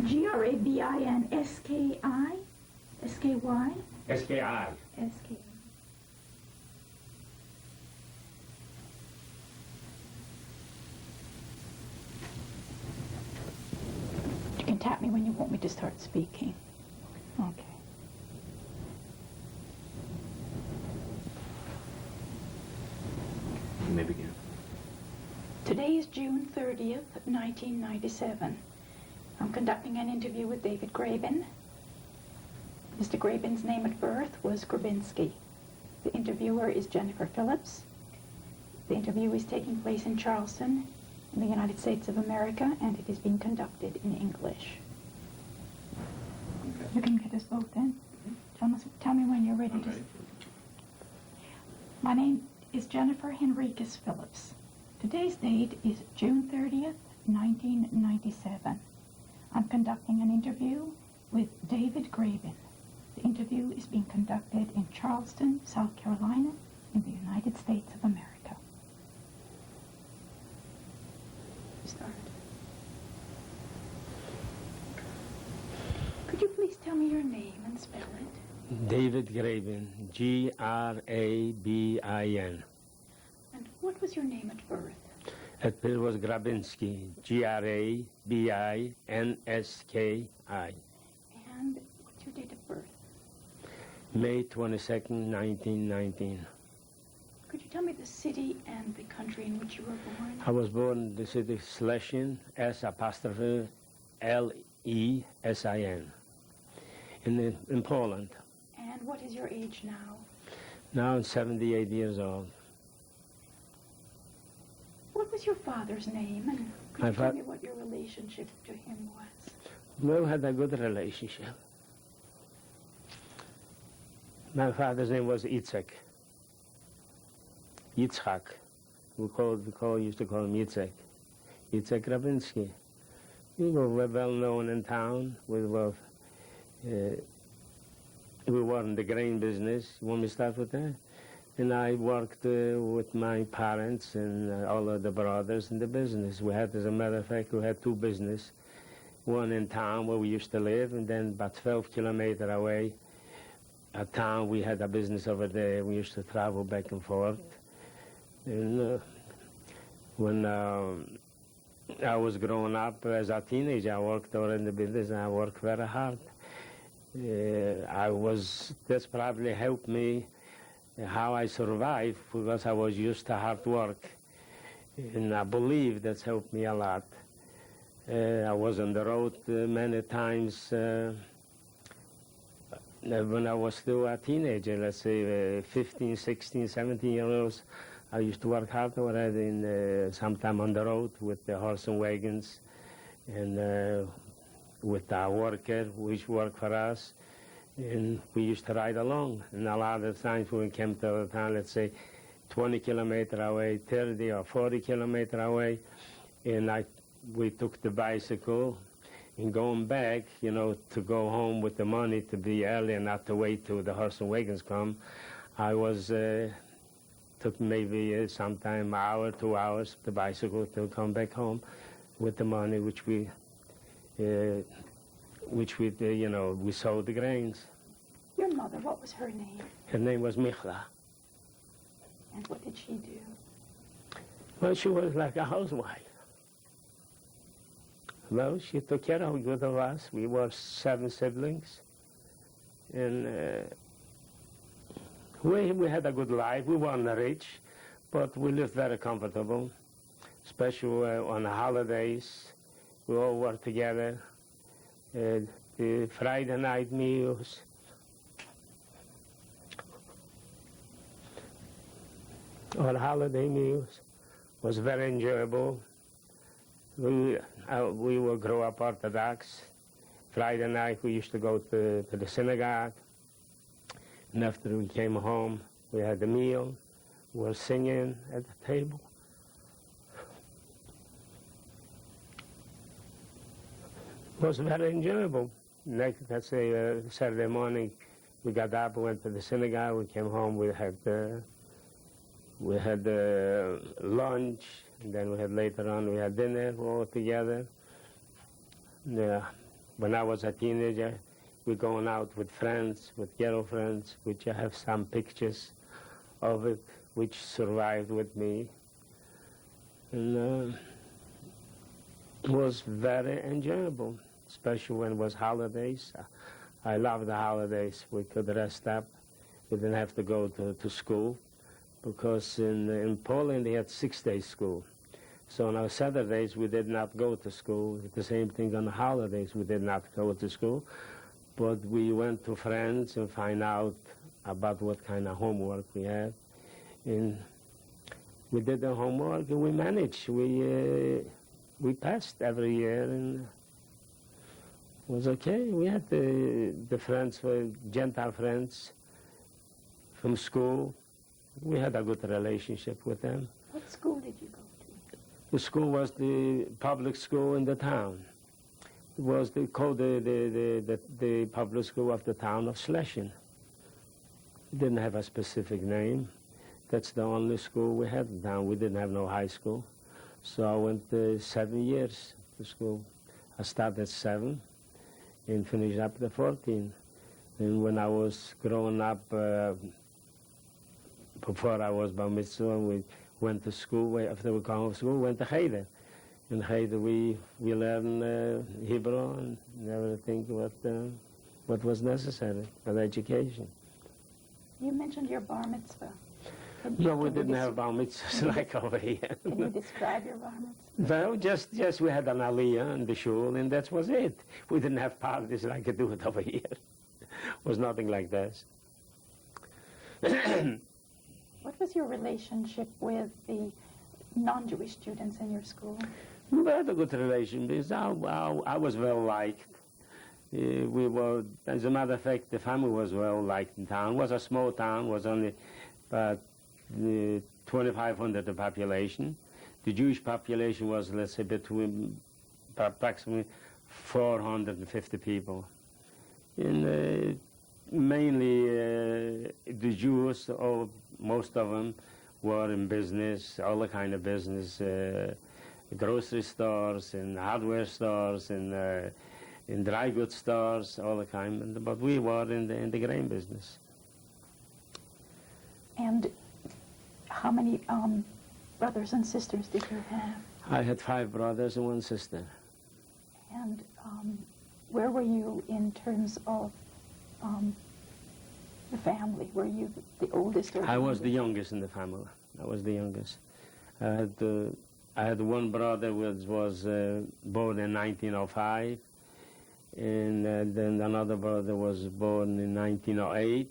Grabin, S-K-Y? S-K-I. S-K-I. You can tap me when you want me to start speaking. Okay. You may begin. Today is June 30th, 1997. I'm conducting an interview with David Grabin. Mr. Grabin's name at birth was Grabinski. The interviewer is Jennifer Phillips. The interview is taking place in Charleston, in the United States of America, and it is being conducted in English. Okay. You can get us both in. Tell me when you're ready to. My name is Jennifer Henricus Phillips. Today's date is June 30th, 1997. I'm conducting an interview with David Grabin. The interview is being conducted in Charleston, South Carolina, in the United States of America. Start. Could you please tell me your name and spell it? David Grabin, G-R-A-B-I-N. And what was your name at birth? At birth was Grabinski, G-R-A-B-I-N-S-K-I. And what's your date of birth? May 22nd, 1919. Could you tell me the city and the country in which you were born? I was born in the city of Sleshin, S-L-E-S-I-N, in Poland. And what is your age now? Now I'm 78 years old. What was your father's name? And could you tell me what your relationship to him was? We had a good relationship. My father's name was Yitzhak. Yitzhak. We used to call him Yitzhak. Yitzhak Grabinski. We were well known in town. We were in the grain business. You want me to start with that? And I worked with my parents and all of the brothers in the business. We had, as a matter of fact, we had two businesses. One in town where we used to live, and then about 12 kilometers away, a town, we had a business over there. We used to travel back and forth. And when I was growing up as a teenager, I worked over in the business, and I worked very hard. This probably helped me how I survived, because I was used to hard work. And I believe that's helped me a lot. I was on the road many times when I was still a teenager, let's say 15, 16, 17 years old. I used to work hard already, sometime on the road with the horse and wagons, and with our worker, which worked for us. And we used to ride along. And a lot of times when we came to a town, let's say 20 kilometers away, 30 or 40 kilometers away, and we took the bicycle. And going back, to go home with the money to be early and not to wait till the horse and wagons come, I took maybe sometime an hour, 2 hours, the bicycle to come back home with the money which we we sowed the grains. Your mother, what was her name? Her name was Michla. And what did she do? Well, she was like a housewife. Well, she took care of good of us. We were 7 siblings. And we had a good life. We weren't rich, but we lived very comfortable, especially on the holidays. We all worked together. The Friday night meals, or holiday meals, was very enjoyable. We will grow up Orthodox. Friday night we used to go to the synagogue. And after we came home, we had a meal. We were singing at the table. It was very enjoyable. Next, let's say Saturday morning, we got up, we went to the synagogue, we came home, we had lunch, and then later on we had dinner all together. Yeah. when I was a teenager, we're going out with friends, with girlfriends, which I have some pictures of it, which survived with me. And it was very enjoyable, especially when it was holidays. I love the holidays. We could rest up. We didn't have to go to school, because in Poland they had 6 days school. So on our Saturdays we did not go to school. The same thing on the holidays, we did not go to school. But we went to friends and find out about what kind of homework we had. And we did the homework and we managed. We passed every year, and it was okay. We had the friends, Gentile friends from school. We had a good relationship with them. What school did you go to? The school was the public school in the town. It was called the public school of the town of Schlesien. It didn't have a specific name. That's the only school we had in town. We didn't have no high school. So I went 7 years to school. I started at 7 and finished up at 14. And when I was growing up, before I was bar mitzvah, we went to school. After we come from school, we went to Cheder. In Cheder, we learned Hebrew and everything what was necessary for the education. You mentioned your bar mitzvah. No, we didn't have bar mitzvahs like over here. Can you describe your bar mitzvah? Well, just we had an aliyah in the shul, and that was it. We didn't have parties like I do it over here. It was nothing like this. What was your relationship with the non-Jewish students in your school? We had a good relation because I was well liked. We were, as a matter of fact, the family was well liked in town. It was a small town, was only about 2,500 the population. The Jewish population was, let's say, between approximately 450 people. And mainly the Jews, most of them were in business, all the kind of business, grocery stores and hardware stores and in dry goods stores, all the kind. But we were in the grain business. And how many brothers and sisters did you have? I had 5 brothers and 1 sister. And where were you in terms of the family? Were you the oldest or the I was the youngest in the family. I was the youngest. I had 1 brother which was born in 1905, and then another brother was born in 1908.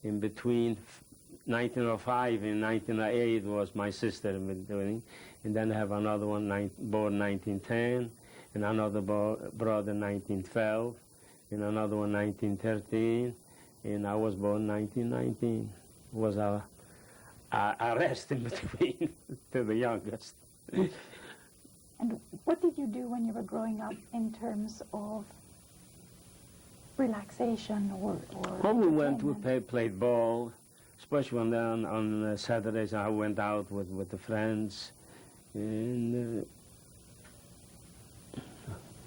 In between 1905 and 1908 was my sister, and then I have another one born 1910, and another brother 1912, and another one 1913, and I was born 1919. It was a rest in between to the youngest. And what did you do when you were growing up in terms of relaxation or Well, we went, played ball, especially on Saturdays I went out with the friends. And,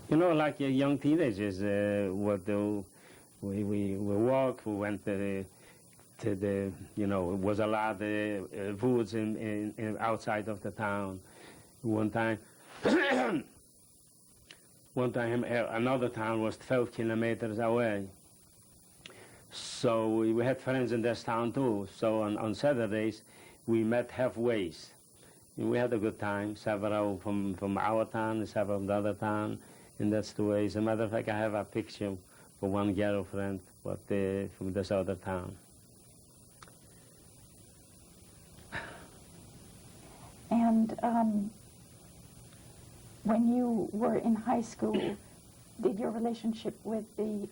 you know, like young teenagers would do. We walked, we went to the, you know, it was a lot of woods in outside of the town. One time, another town was 12 kilometers away. So we had friends in this town too. So on Saturdays, we met halfway. And we had a good time, several from our town and several from the other town. And that's the way. As a matter of fact, I have a picture for 1 girlfriend from this other town. And when you were in high school, did your relationship with the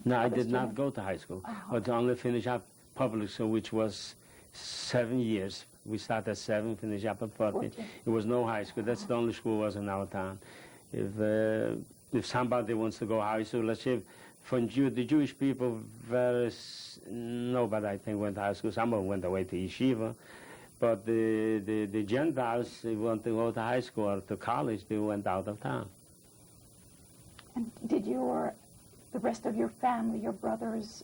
No, I other did not students- go to high school. Oh, But only finish up public school, which was 7 years. We started at 7, finish up at 14. 14. It was no high school. That's the only school was in our town. If somebody wants to go high school, let's say, the Jewish people, nobody, I think, went to high school. Some of them went away to yeshiva. But the Gentiles, they want to go to high school or to college, they went out of town. And did the rest of your family, your brothers,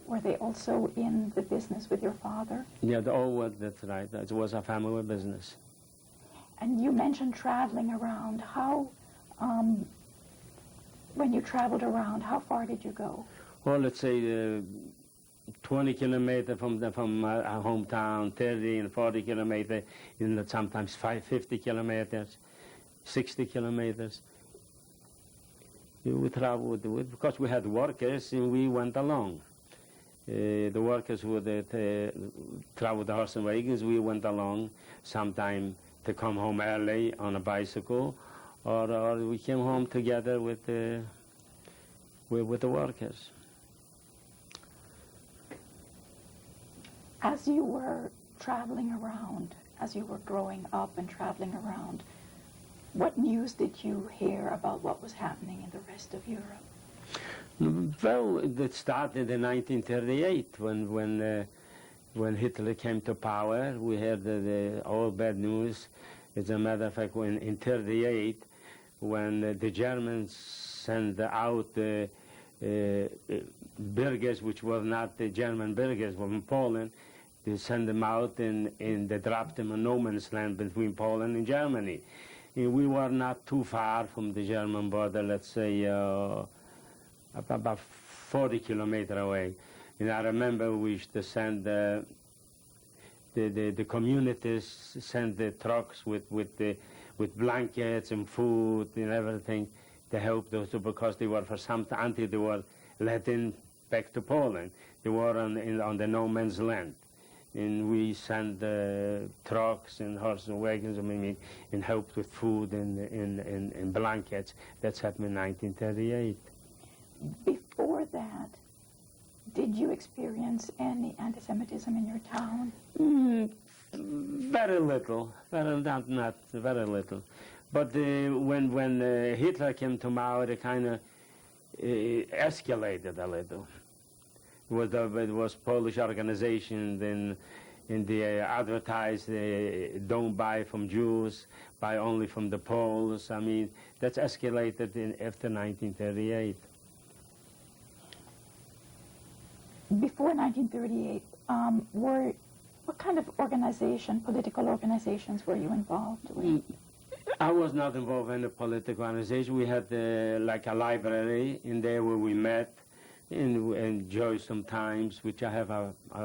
were they also in the business with your father? Yeah, that's right. It was a family business. And you mentioned traveling around. How, when you traveled around, how far did you go? Well, let's say 20 kilometers from our hometown, 30 and 40 kilometers, sometimes 50 kilometers, 60 kilometers. We traveled because we had workers, and we went along. The workers would travel the horse and wagons. We went along, sometime to come home early on a bicycle, or we came home together with the workers. As you were traveling around, as you were growing up and traveling around, what news did you hear about what was happening in the rest of Europe? Well, it started in 1938 when Hitler came to power. We heard the all bad news. As a matter of fact, in 1938, when the Germans sent out burghers, which were not the German burghers, from Poland, they sent them out and they dropped them in no man's land between Poland and Germany. We were not too far from the German border, let's say about 40 kilometers away. And I remember we used to send the communities send the trucks with blankets and food and everything to help those, because they were for some time until they were let in back to Poland. They were on the no man's land. And we sent trucks and horses and wagons, and helped with food and blankets. That's happened in 1938. Before that, did you experience any anti-Semitism in your town? Very little, not very little. But when Hitler came to power, it kind of escalated a little. It was Polish organization, and they advertised, don't buy from Jews, buy only from the Poles. I mean, that's escalated after 1938. Before 1938, what kind of political organizations were you involved with? I was not involved in the political organization. We had like a library in there where we met and enjoyed some times, which I have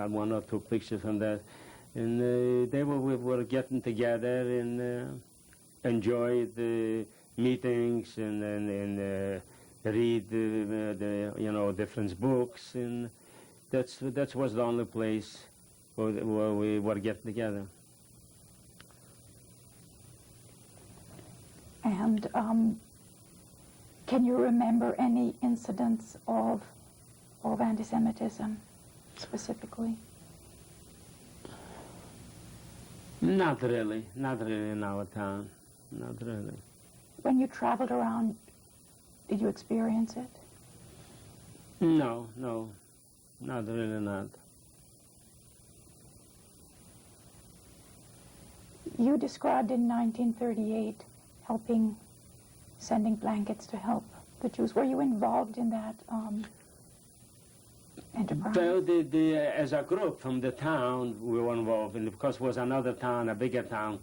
one or two pictures from that. And we were getting together and enjoyed the meetings and read the different books, and that was the only place where we were getting together. And can you remember any incidents of anti-Semitism specifically? Not really in our town, not really. When you traveled around, did you experience it? No, not really, not. You described in 1938 sending blankets to help the Jews. Were you involved in that enterprise? Well, as a group from the town, we were involved, because it was another town, a bigger town,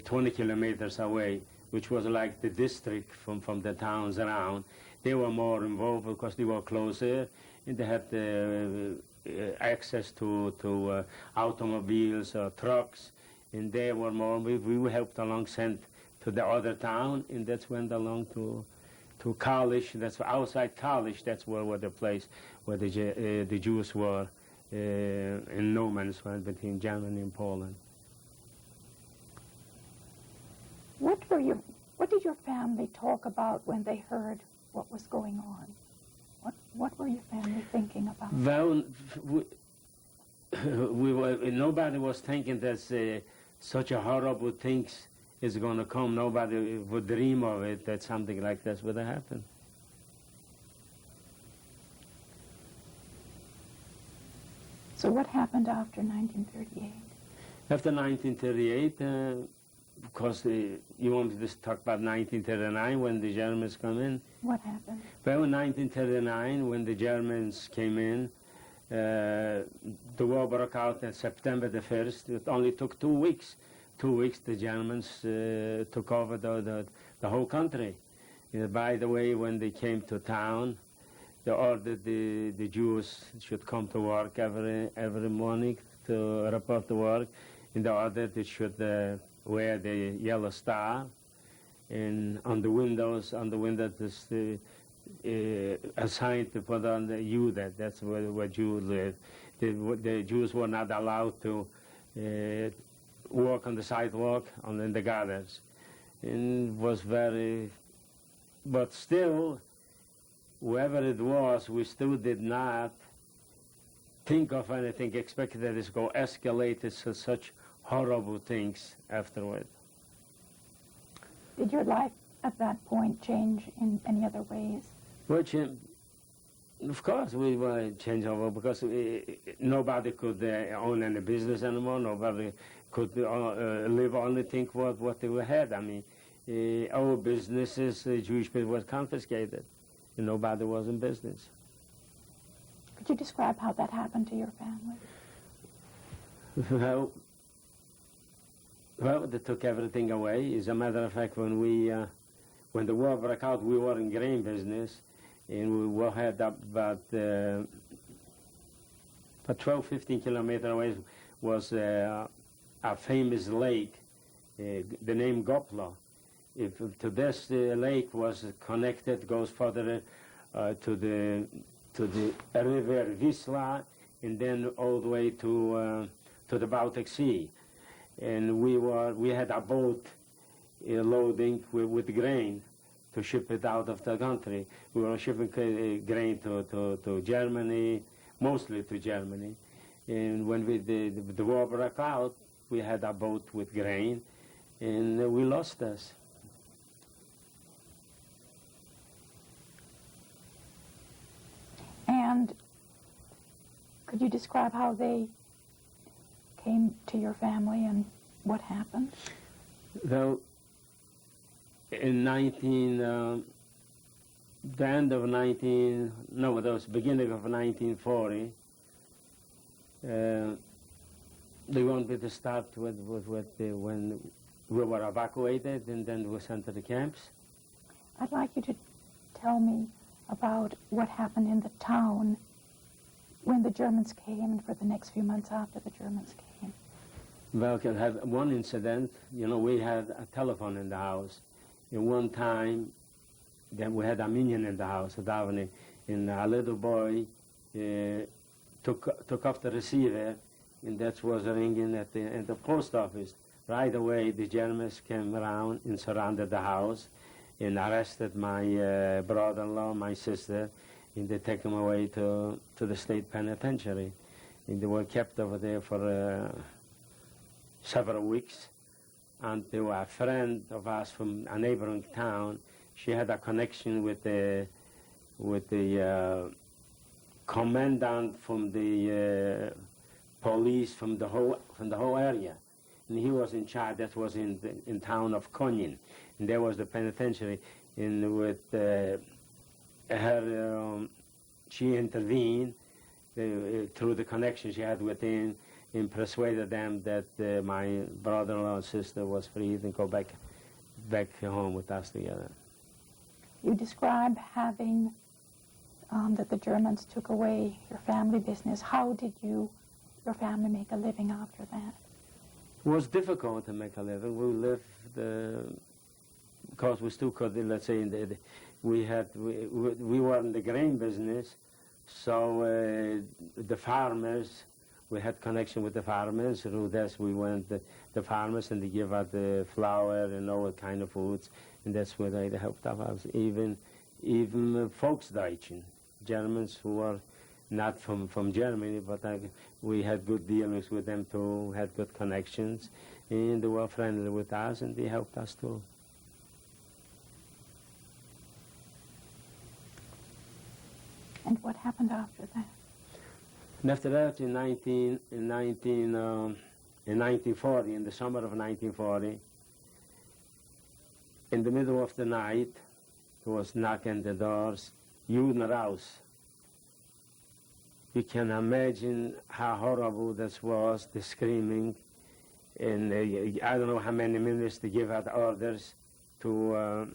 20 kilometers away, which was like the district from the towns around. They were more involved because they were closer, and they had access to automobiles or trucks, and they were more. We helped along, sent to the other town, and that's went along to college. That's outside college. That's where the place where the Jews were in no man's land between Germany and Poland. What did your family talk about when they heard what was going on? What were your family thinking about? Well, nobody was thinking that such a horrible things is going to come. Nobody would dream of it, that something like this would have happened. So what happened after 1938? After 1938, because you want me to talk about 1939 when the Germans come in? What happened? Well, in 1939, when the Germans came in, the war broke out on September the 1st. It only took 2 weeks. 2 weeks the Germans took over the whole country. By the way, when they came to town, they ordered the Jews should come to work every morning to report to work. And they ordered they should wear the yellow star. And on the windows, is assigned to put on the Jude. That's where Jews live. The Jews were not allowed to walk on the sidewalk in the gardens. And it was very, but still, whoever it was, we still did not think of anything, expected that it's going to escalate to such horrible things afterward. Did your life at that point change in any other ways? Which, of course, we were changed over because nobody could own any business anymore. Nobody could live only think what they had. I mean, our businesses, Jewish people, was confiscated. And nobody was in business. Could you describe how that happened to your family? Well, they took everything away. As a matter of fact, when the war broke out, we were in grain business, and we had about 12, 15 kilometers away was a famous lake, the name Gopla. To this lake was connected, goes further to the river Wisla, and then all the way to the Baltic Sea. And we had a boat loading with grain to ship it out of the country. We were shipping grain to Germany, mostly to Germany. And when the war broke out, we had a boat with grain, and we lost us. And could you describe how they came to your family and what happened? Well, in beginning of 1940, they wanted me to start when we were evacuated and then we were sent to the camps. I'd like you to tell me about what happened in the town when the Germans came and for the next few months after the Germans came. Well, I have one incident. You know, we had a telephone in the house. And one time, then we had a minion in the house, and a little boy took off the receiver, and that was ringing at the post office. Right away, the Germans came around and surrounded the house and arrested my brother-in-law, my sister, and they take them away to the state penitentiary. And they were kept over there for several weeks until a friend of ours from a neighboring town, she had a connection with the commandant from the police from the whole area. And he was in charge. That was in town of Konin, and there was the penitentiary. And with her, she intervened through the connection she had with him, and persuaded them that my brother-in-law and sister was freed and go back home with us together. You describe having that the Germans took away your family business. How did your family make a living after that? It was difficult to make a living. We lived, because we still could, let's say, we were in the grain business, so the farmers, we had connection with the farmers. Through this, we went to the farmers, and they give us the flour and all kind of foods, and that's where they helped us. Even Volksdeutschen, Germans who were not from Germany, but we had good dealings with them too, had good connections, and they were friendly with us, and they helped us too. And what happened after that? And after that, in 1940, in the summer of 1940, in the middle of the night, he was knocking the doors, Juden raus. You can imagine how horrible this was, the screaming, and I don't know how many minutes to give out orders to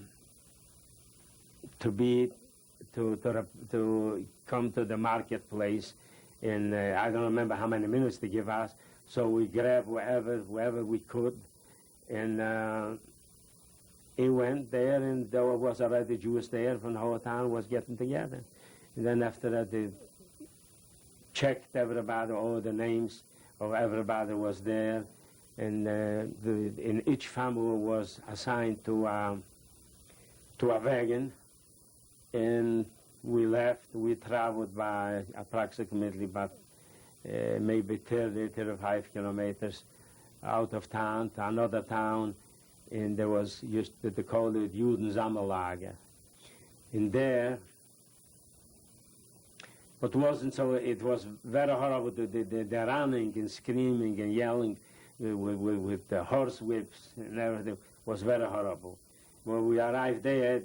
come to the marketplace, and I don't remember how many minutes to give us. So we grabbed wherever we could, and he went there, and there was already Jews there from the whole town was getting together. And then after that, they checked everybody, all the names of everybody was there, and in each family was assigned to a wagon, and we left. We traveled by approximately about maybe 30, 35 kilometers out of town to another town, and there was they called it Judensammellager. In there, but wasn't so. It was very horrible. The running and screaming and yelling with the horse whips and everything was very horrible. When we arrived there,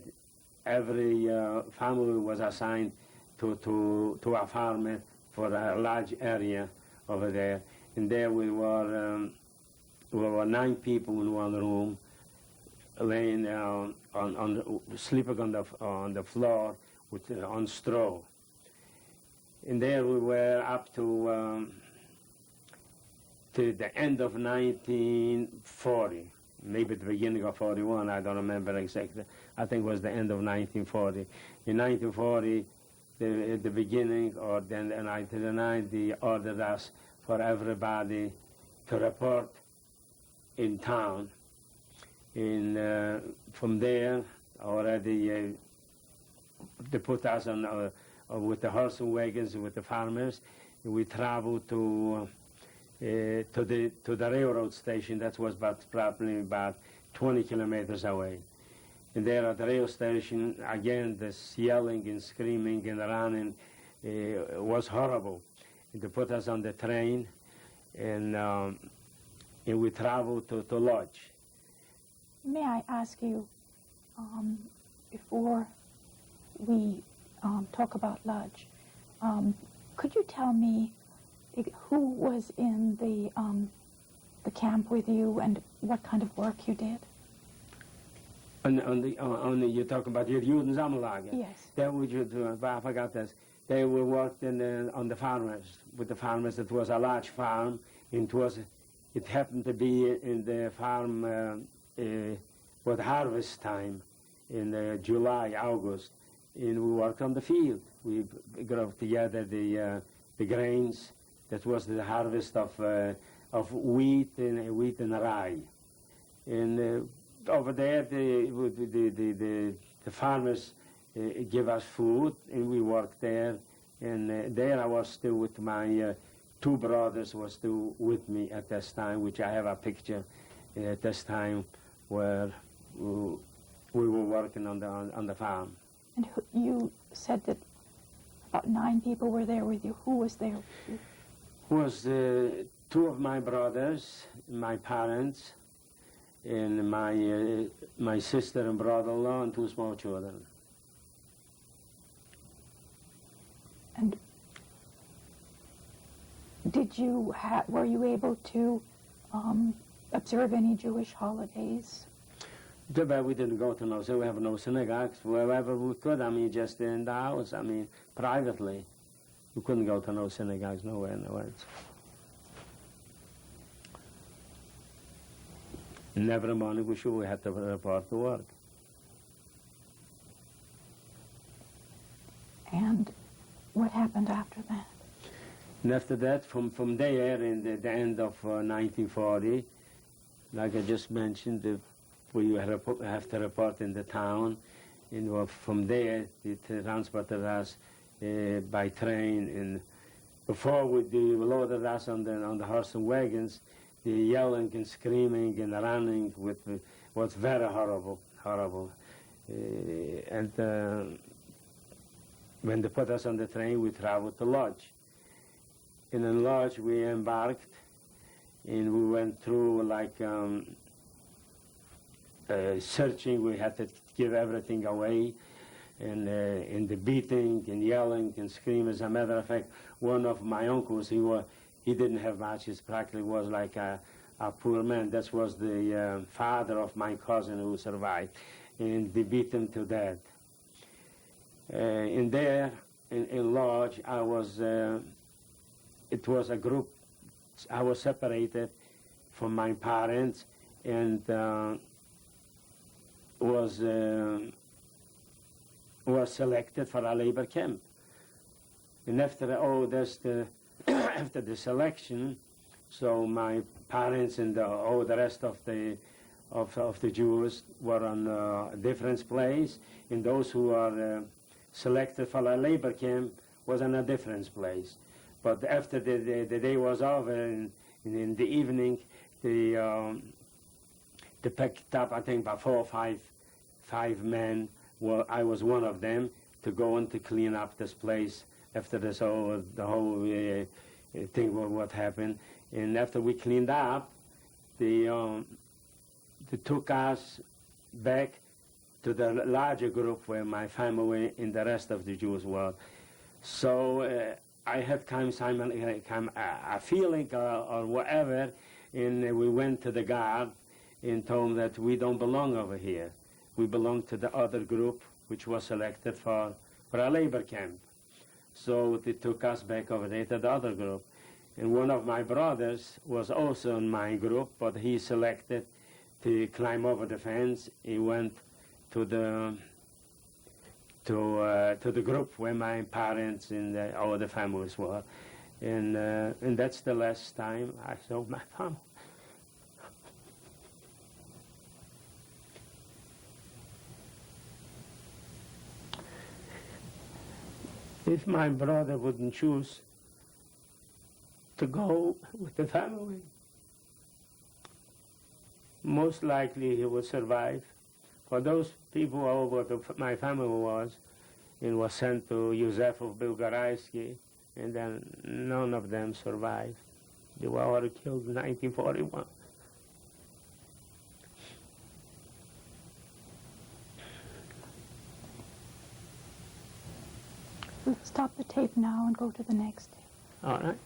every family was assigned to a farmer for a large area over there. And there we were 9 people in one room, laying sleeping on the floor on straw. And there we were up to the end of 1940, maybe the beginning of 41, I don't remember exactly. I think it was the end of 1940. In 1940, at the beginning, or then in 1939, they ordered us for everybody to report in town. And from there, already they put us on with the horse and wagons, with the farmers. We traveled to the railroad station. That was probably about 20 kilometers away. And there at the rail station, again, this yelling and screaming and running was horrible. And they put us on the train, and we traveled to Lodz. May I ask you, before we talk about Lodz, could you tell me who was in the camp with you and what kind of work you did? You're talking about your Judensammellager? Yes. That would you do? I forgot this. They were worked on the farmers, with the farmers. It was a large farm. It happened to be in the farm with harvest time in July, August, and we worked on the field. We ground together the grains. That was the harvest of wheat and rye. And over there, the farmers give us food, and we worked there. And there I was still with my 2 brothers were still with me at this time, which I have a picture at this time where we were working on the farm. And you said that about 9 people were there with you. Who was there with you? Was 2 of my brothers, my parents, and my sister and brother-in-law, and 2 small children. And were you able to observe any Jewish holidays? But we didn't go to we have no synagogues, wherever we could, just in the house, privately. We couldn't go to no synagogues, nowhere. And every morning we had to report to work. And what happened after that? And after that, from there, in the end of 1940, like I just mentioned, we have to report in the town. And from there, they transported us by train. And before they loaded us on the horse and wagons, the yelling and screaming and running was very horrible. And when they put us on the train, we traveled to Lodz. And in Lodz, we embarked, and we went through searching. We had to give everything away, and in the beating and yelling and screaming. As a matter of fact, one of my uncles, he didn't have much. He practically was like a poor man. That was the father of my cousin who survived, and they beat him to death. In there, in Lodge, I was. It was a group. I was separated from my parents, and was selected for a labor camp. And after after the selection, so my parents and all the rest of the Jews were on a different place, and those who are selected for a labor camp was in a different place. But after the day was over, and in the evening, they picked up, I think, about 4 or 5 men. Well, I was one of them, to go and to clean up this place after the whole thing what happened. And after we cleaned up, they took us back to the larger group where my family and the rest of the Jews were. So I had a feeling or whatever, and we went to the guard and told them that we don't belong over here. We belong to the other group, which was selected for a labor camp. So they took us back over there to the other group. And one of my brothers was also in my group, but he selected to climb over the fence. He went to the group where my parents and all the families were. And that's the last time I saw my family. If my brother wouldn't choose to go with the family, most likely he would survive. For those people who my family was, and was sent to Józef of Bulgarski, and then none of them survived. They were all killed in 1941. We'll stop the tape now and go to the next tape. All right.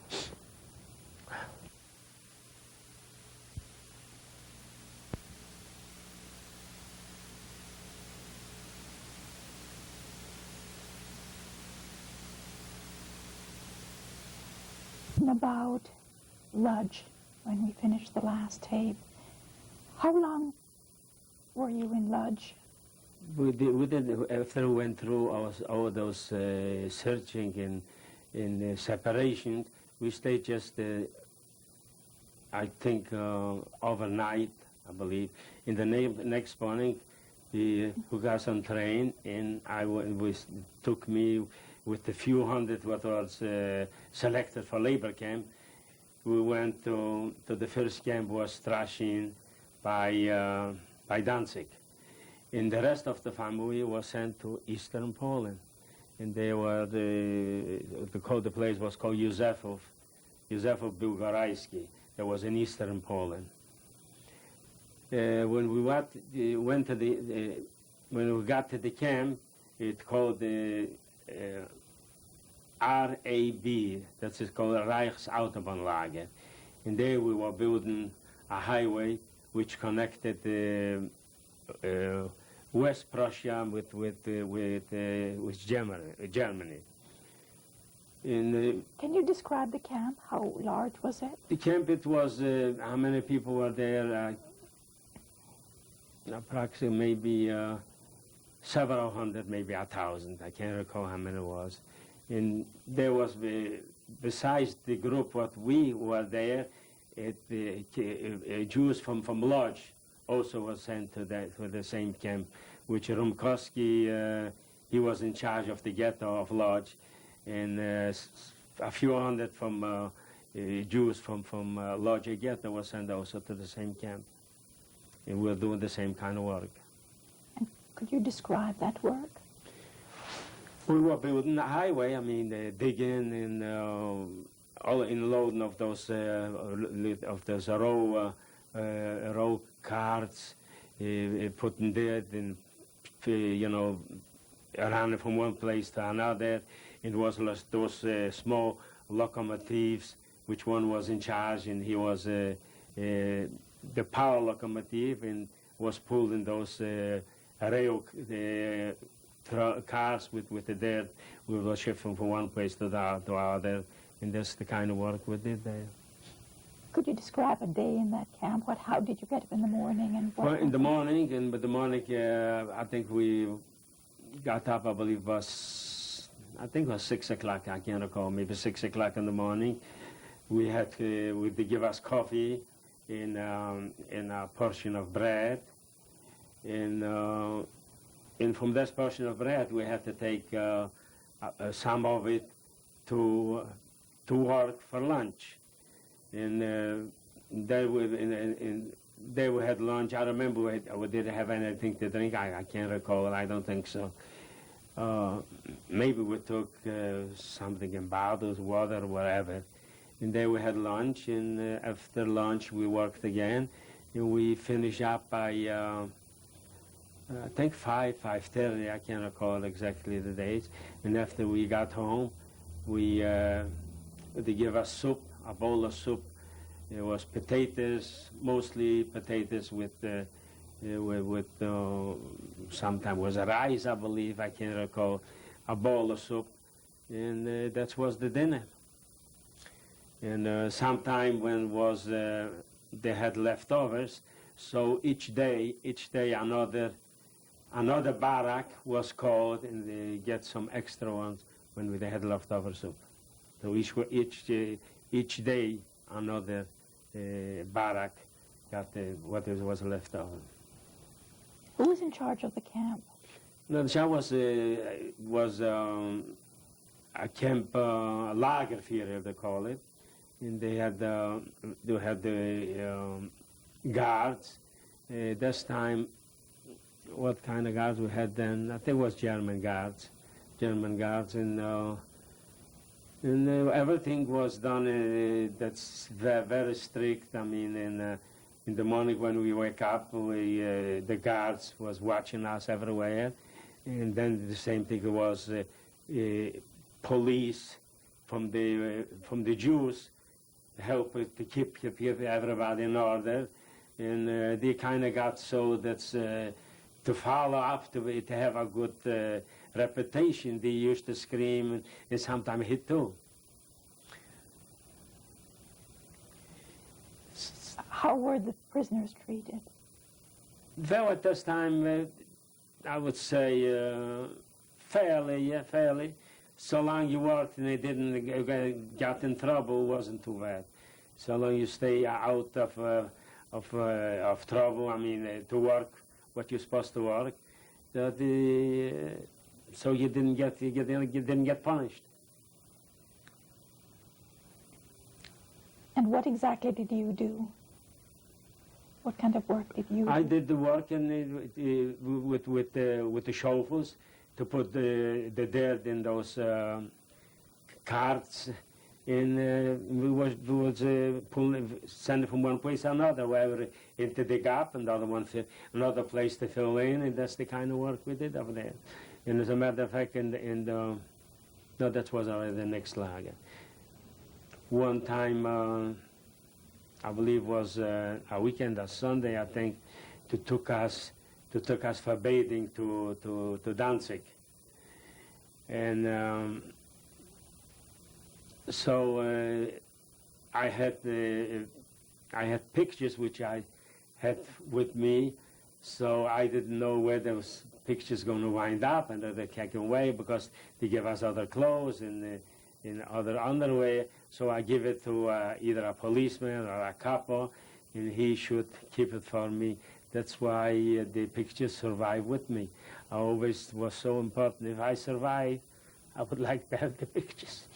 About Lodge, when we finished the last tape, how long were you in Lodge? We did, after we went through all those searching and separation, we stayed just, I think, overnight, I believe. In the next morning, we got some train, and took me with the few hundred what was selected for labor camp. We went to the first camp was Straszyn by Danzig. And the rest of the family was sent to Eastern Poland. And they were, the place was called Józef of Bulgarski. That was in Eastern Poland. When we got to the camp, it called the RAB, that is called Reichsautobahnlager. And there we were building a highway which connected West Prussia with Germany. Can you describe the camp? How large was it? The camp, it was, how many people were there? Approximately maybe several hundred, maybe 1,000. I can't recall how many it was. And there was, besides the group what we were there, Jews from Lodz also was sent to the same camp, which Rumkowski, he was in charge of the ghetto of Lodz, and a few hundred from Jews from Lodz ghetto was sent also to the same camp. And we were doing the same kind of work. And could you describe that work? We were building a highway, I mean, digging and all in loading of those row carts, putting dirt and, running from one place to another. It was those small locomotives, which one was in charge, and he was the power locomotive and was pulling those rail cars with the dirt. We were shifting from one place to the other, and that's the kind of work we did there. Could you describe a day in that camp? How did you get up in the morning? And what Well, in the morning, I think we got up, I believe it was 6 o'clock, I can't recall, maybe 6 o'clock in the morning. We had to give us coffee in a portion of bread. And from this portion of bread, we had to take some of it to work for lunch. And they we had lunch. I remember we didn't have anything to drink. I can't recall. I don't think so. Maybe we took something in bottles, water, whatever. And then we had lunch, and after lunch we worked again. And we finished up by, I think 5:30, I can't recall exactly the dates. And after we got home, they gave us soup, a bowl of soup. It was potatoes, mostly potatoes with sometimes was rice, I believe, I can't recall, a bowl of soup. And that was the dinner. And sometime when they had leftovers, so each day another barrack was called, and they get some extra ones when they had leftover soup. So each day another barrack got what was left over. Who was in charge of the camp? No, the camp was a camp lagerführer, they call it, and they had the guards. This time, what kind of guards we had then? I think it was German guards, and everything was done. That's very strict. I mean, in the morning when we wake up, the guards was watching us everywhere, and then the same thing was police from the Jews help to keep everybody in order, and they kind of got so that's to follow up to have a good reputation. They used to scream and sometimes hit too. How were the prisoners treated? Well, at this time, I would say fairly. So long you worked and they didn't get in trouble, wasn't too bad. So long you stay out of trouble. I mean, to work what you're supposed to work. So you didn't get punished. And what exactly did you do? What kind of work did you do? I did the work with the shovels to put the dirt in those carts, and we was send it from one place to another, wherever to dig up, and the other one another place to fill in, and that's the kind of work we did over there. And as a matter of fact, no, that was already the next lager. One time, I believe was a weekend, a Sunday, I think, took us for bathing to Danzig, and so I had pictures which I had with me, so I didn't know where those pictures going to wind up, and they take away because they give us other clothes and other underwear. So I give it to either a policeman or a couple, and he should keep it for me. That's why the pictures survive with me. I always was so important. If I survive, I would like to have the pictures.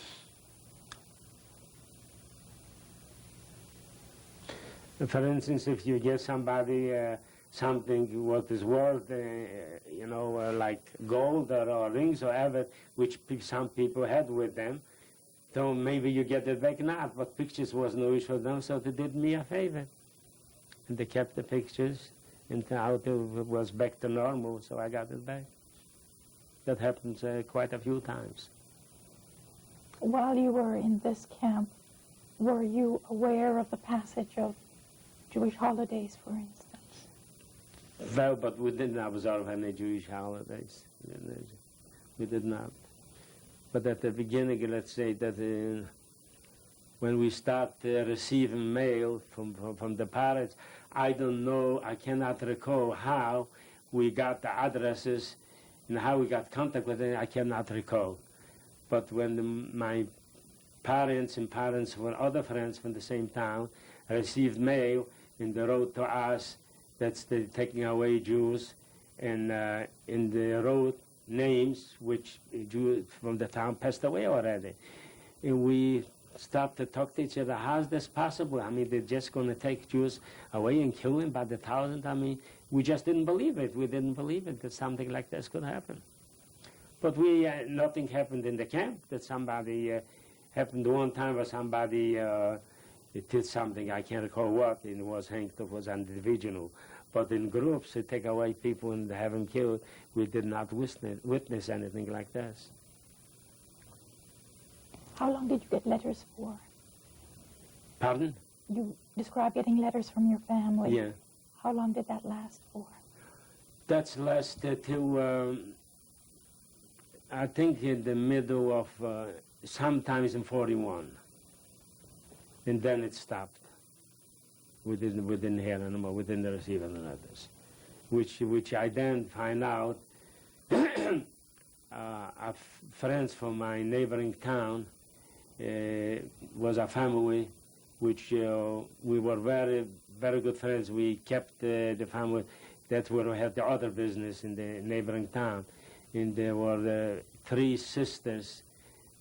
For instance, if you give somebody something what is worth, like gold or rings or whatever, which some people had with them, so maybe you get it back not, but pictures was no use for them, so they did me a favor. And they kept the pictures, and out it was back to normal, so I got it back. That happens quite a few times. While you were in this camp, were you aware of the passage of Jewish holidays, for instance? Well, but we didn't observe any Jewish holidays. We did not. But at the beginning, let's say that when we start receiving mail from the parents, I don't know, I cannot recall how we got the addresses and how we got contact with them, I cannot recall. But when my parents and parents for other friends from the same town received mail and they wrote to us that's the taking away Jews, and in the wrote names which Jews from the town passed away already. And we started to talk to each other, how's this possible? I mean, they're just going to take Jews away and kill them by the thousands? I mean, we just didn't believe it. We didn't believe it that something like this could happen. But nothing happened in the camp, that somebody happened one time where somebody did something, I can't recall what, and it was hanged, it was individual. But in groups, to take away people and have them killed, we did not witness anything like this. How long did you get letters for? Pardon? You described getting letters from your family. Yeah. How long did that last for? That's lasted till, I think in the middle of, sometimes in 41. And then it stopped. We didn't hear anymore, we didn't receive any letters. Which I then find out, friends from my neighboring town, was a family which we were very, very good friends. We kept the family that had the other business in the neighboring town. And there were 3 sisters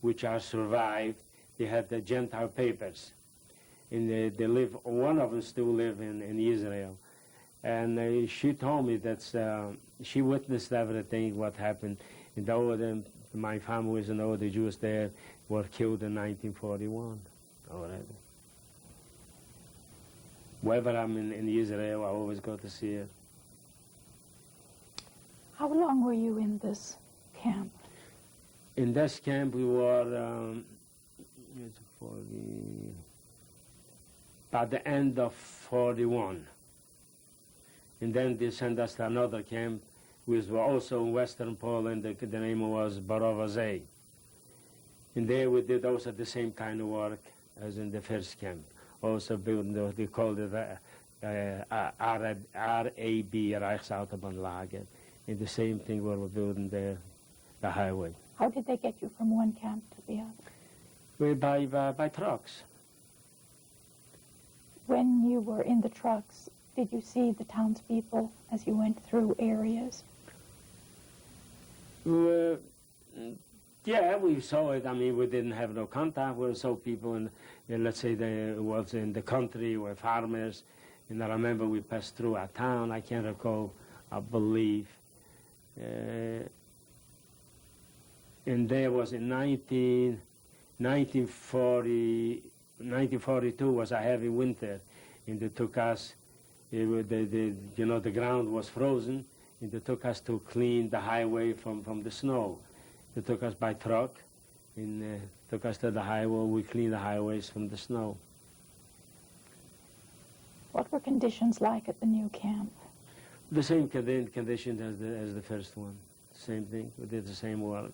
which are survived. They had the Gentile papers. And they live, one of them still live in Israel. And she told me that she witnessed everything, what happened. And all of them, my families and all the Jews there were killed in 1941 already. Whenever I'm in Israel, I always go to see it. How long were you in this camp? In this camp, we were by the end of 41. And then they sent us to another camp, which was also in Western Poland. The name was Borowazay. And there we did also the same kind of work as in the first camp. Also building, they called it RAB, Reichsautobahnlager. And the same thing we were building there, the highway. How did they get you from one camp to the other? By trucks. When you were in the trucks, did you see the townspeople as you went through areas? Yeah, we saw it. I mean, we didn't have no contact. We saw people, let's say they was in the country, were farmers. And I remember we passed through a town, I can't recall, I believe. And there was in 1942 was a heavy winter, and they took us, the ground was frozen, and they took us to clean the highway from the snow. They took us by truck, and took us to the highway. We cleaned the highways from the snow. What were conditions like at the new camp? The same conditions as the first one. Same thing. We did the same work.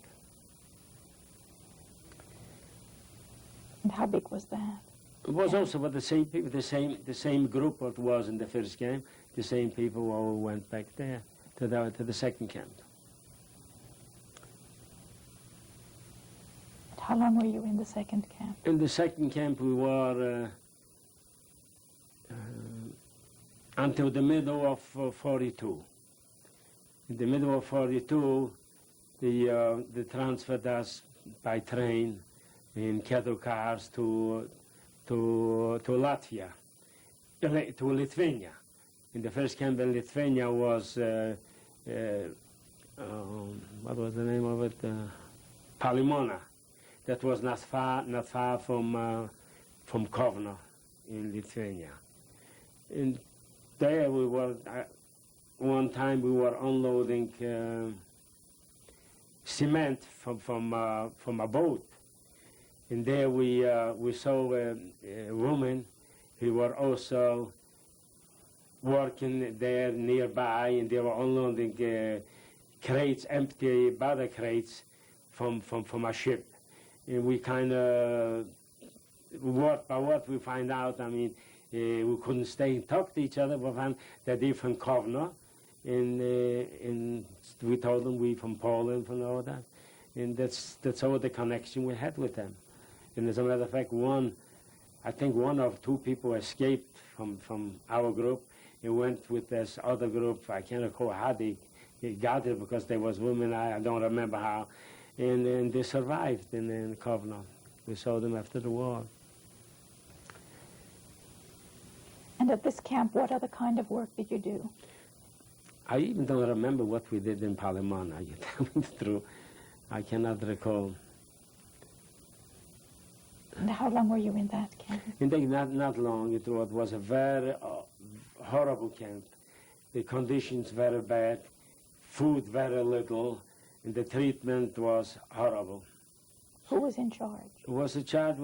And how big was that? It was also with the same people, the same group what was in the first camp. The same people all went back there to the second camp. And how long were you in the second camp? In the second camp we were until the middle of 42. In the middle of 42, they transferred us by train in cattle cars to Latvia, to Lithuania. In the first camp in Lithuania was, what was the name of it? Palimona. That was not far from Kovno in Lithuania. And there we were one time we were unloading cement from a boat, and there we saw a woman who were also working there nearby, and they were unloading crates, empty butter crates from a ship. And we kind of, word by word, we find out, I mean, we couldn't stay and talk to each other, we found that they're from Kovno, and we told them we from Poland and all that. And that's all the connection we had with them. And as a matter of fact, I think one or two people escaped from our group and went with this other group. I can't recall how they got it because there was women, I don't remember how. And they survived in Kovno. We saw them after the war. And at this camp, what other kind of work did you do? I even don't remember what we did in Palimana, you tell me the truth. I cannot recall. And how long were you in that camp? Indeed, not long. It was a very horrible camp. The conditions very bad, food very little, and the treatment was horrible. Who was in charge? Was in charge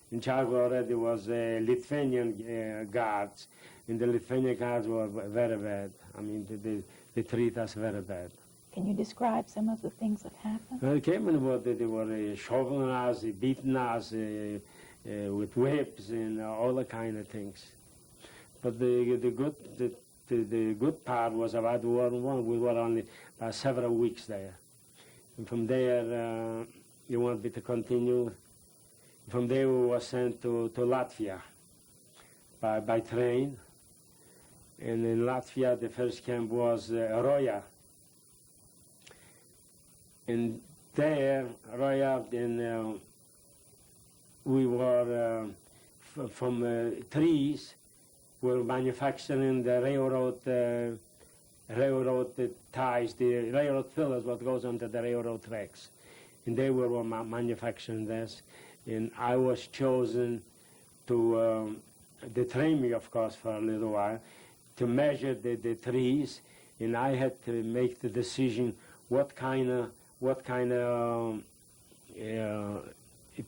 in charge already was Lithuanian guards, and the Lithuanian guards were very bad. I mean, they treat us very bad. Can you describe some of the things that happened? Well, they came and they were shoveling us, beating us with whips and all the kind of things. But the good part was about World War I. We were only about several weeks there. And from there, you want me to continue? From there, we were sent to Latvia by train. And in Latvia, the first camp was Roya. And there, Roya, and we were from trees. We were manufacturing the railroad ties, the railroad pillars, what goes onto the railroad tracks. And they were manufacturing this. And I was chosen to, they trained me, of course, for a little while, to measure the trees. And I had to make the decision what kind of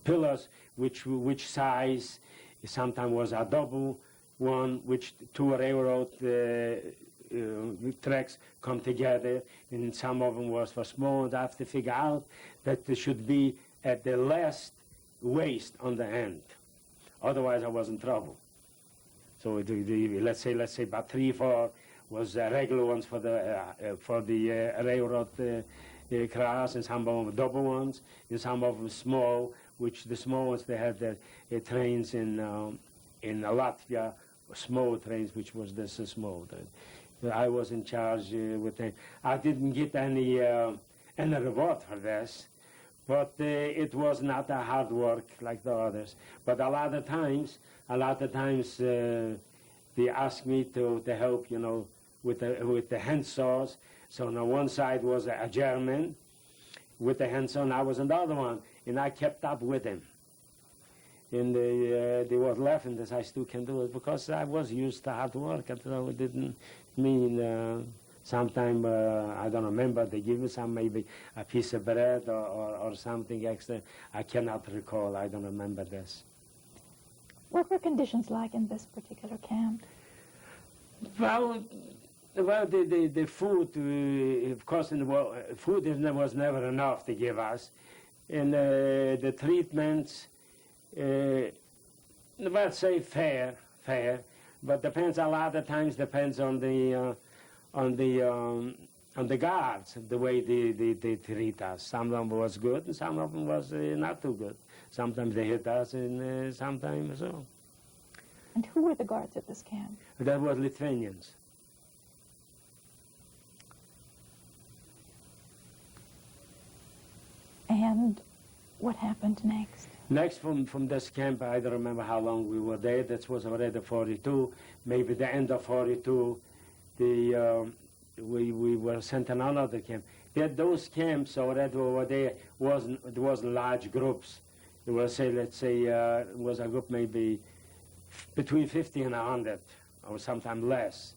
pillars, which size. Sometimes was a double one, which two railroad tracks come together, and some of them was for small. And I have to figure out that they should be at the last waist on the end. Otherwise, I was in trouble. So let's say about 3 or 4 was regular ones for the railroad cars, and some of them double ones, and some of them small. Which the small ones they had the trains in Latvia, small trains, which was this small. I was in charge with them. I didn't get any reward for this, but it was not a hard work like the others. But a lot of times they asked me to help, with the hand saws. So on one side was a German with the hand saw, and I was on the other one, and I kept up with him. And they were laughing that I still can do it because I was used to hard work, and so it didn't mean sometime, I don't remember, they give me some, maybe a piece of bread or something extra. I cannot recall, I don't remember this. What were conditions like in this particular camp? Well, the food, of course, food was never enough to give us. And the treatments, let's say fair, but depends a lot of times depends on the guards, the way they treat us. Some of them was good, and some of them was not too good. Sometimes they hit us, and sometimes so. And who were the guards at this camp? That was Lithuanians. And what happened next? Next, from this camp, I don't remember how long we were there. That was already 42, maybe the end of 42. We were sent to another camp. Those camps already over there wasn't large groups. It was, let's say, it was a group maybe between 50 and 100, or sometimes less.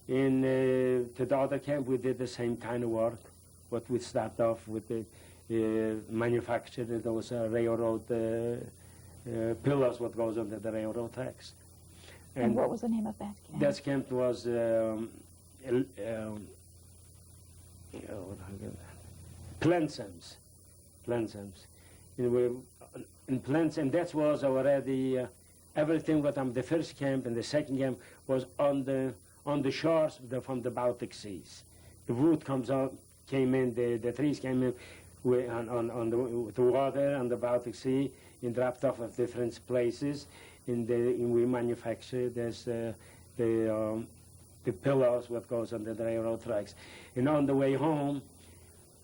To the other camp, we did the same kind of work. What we start off with the manufacture those railroad pillars, what goes under the railroad tracks. And what was the name of that camp? That camp was Plensams. In Plens, and that was already everything. What the first camp and the second camp was on the shores from the Baltic seas. The wood came in, the trees came in on the water on the Baltic Sea, and dropped off of different places. We manufacture the pillars what goes under the railroad tracks. And on the way home,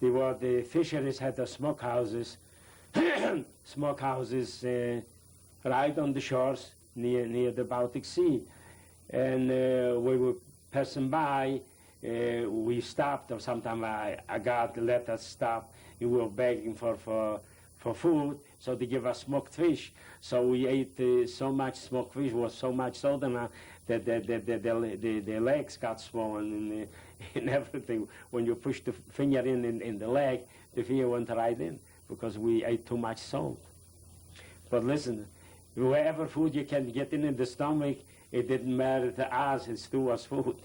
the fisheries had the smokehouses, right on the shores near the Baltic Sea. And we were passing by, we stopped, or sometimes a guard let us stop. We were begging for food, so they give us smoked fish. So we ate so much smoked fish, was so much so that the legs got swollen and everything. When you push the finger in the leg, the finger went right in because we ate too much salt. But listen, whatever food you can get in the stomach, it didn't matter to us, it still was food.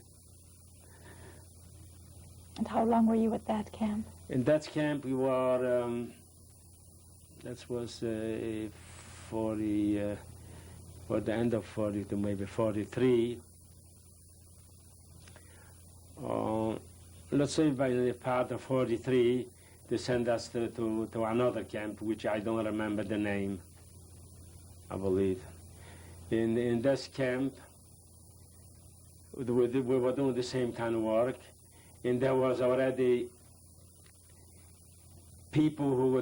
And how long were you at that camp? In that camp, we were, that was 40, for the end of 40 to maybe 43. Let's say by the part of 43, they sent us to another camp, which I don't remember the name, I believe. In this camp, we were doing the same kind of work, and there was already people who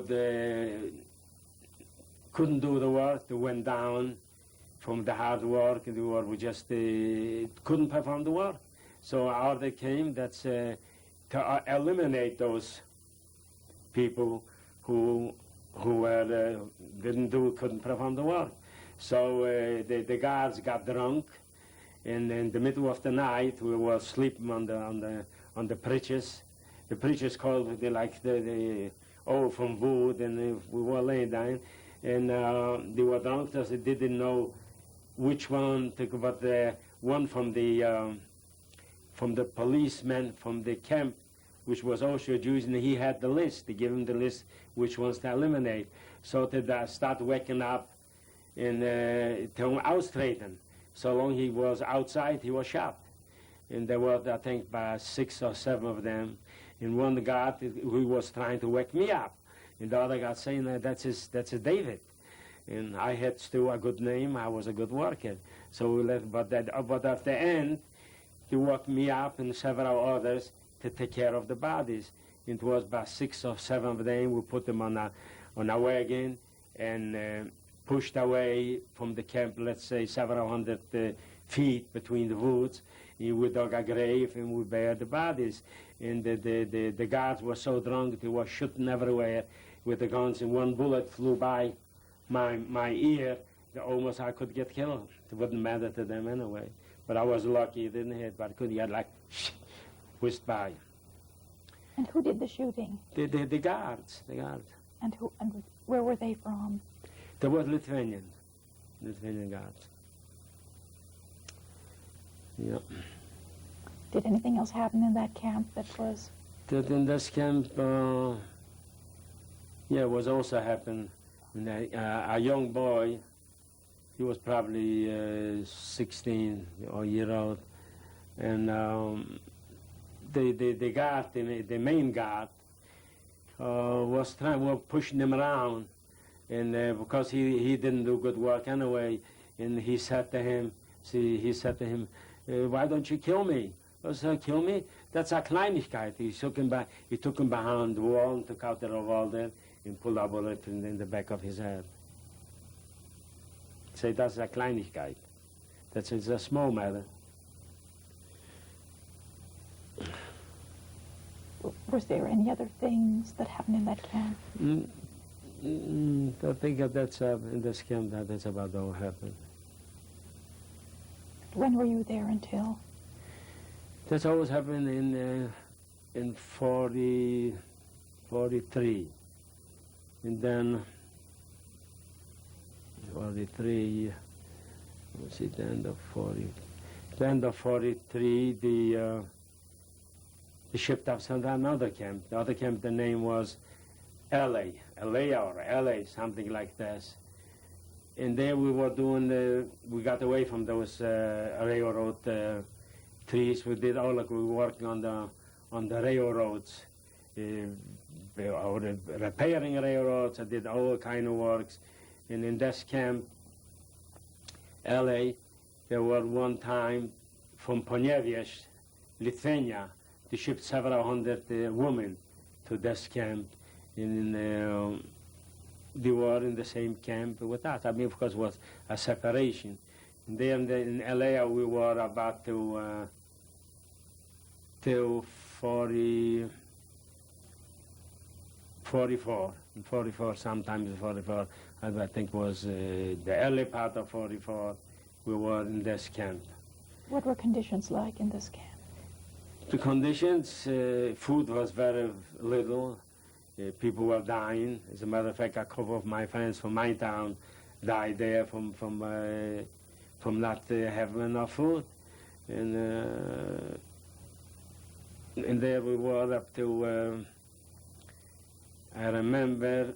couldn't do the work. They went down from the hard work, and we just couldn't perform the work. So our order came to eliminate those people who couldn't perform the work. So the guards got drunk, and in the middle of the night we were sleeping on the bridges. The bridges called the from wood, and we were laying down, and they were drunk because they didn't know which one to go, but one from the policeman from the camp, which was also Jews, and he had the list. They gave him the list which ones to eliminate. So to start waking up and to out-straighten. So long he was outside, he was shot. And there were, I think, about 6 or 7 of them. And one guard who was trying to wake me up. And the other guy saying, that's his David. And I had still a good name, I was a good worker. So we left, but at the end, he woke me up and several others to take care of the bodies. It was about 6 or 7 of them. We put them on a wagon and pushed away from the camp, let's say several hundred feet between the woods. And we dug a grave and we buried the bodies. And the guards were so drunk, they were shooting everywhere with the guns, and one bullet flew by my ear. Almost I could get killed. It wouldn't matter to them anyway. But I was lucky it didn't hit, but I could get whisked by. And who did the shooting? The guards. And where were they from? They were Lithuanian guards. Yeah. Did anything else happen in that camp that was? In this camp, was also happened. A young boy, he was probably 16 or year old, and the guard, the main guard, was pushing him around, and because he didn't do good work anyway, and he said to him, why don't you kill me? I said, kill me? That's a Kleinigkeit. He took him behind the wall and took out the revolver and pulled a bullet in the back of his head. Say, that's a Kleinigkeit. It's a small matter. Was there any other things that happened in that camp? I think that's in this camp that's about all happened. When were you there until? That's always happened in 43. And then 43, let's see, the end of 43, the shipped up to another camp. The other camp, the name was LA or LA, something like this. And there we were doing, we got away from those railroad trees. We did all, like we were working on the railroads, repairing railroads. I did all kind of works. And in this camp, LA, there were one time from Poniewiec, Lithuania, they shipped several hundred women to this camp. And they were in the same camp with us. I mean, of course, it was a separation. And then in LA, we were about till 44. In 44, sometimes 44, I think was the early part of 44, we were in this camp. What were conditions like in this camp? The conditions, food was very little. People were dying. As a matter of fact, a couple of my friends from my town died there from not having enough food. And there we were up to, I remember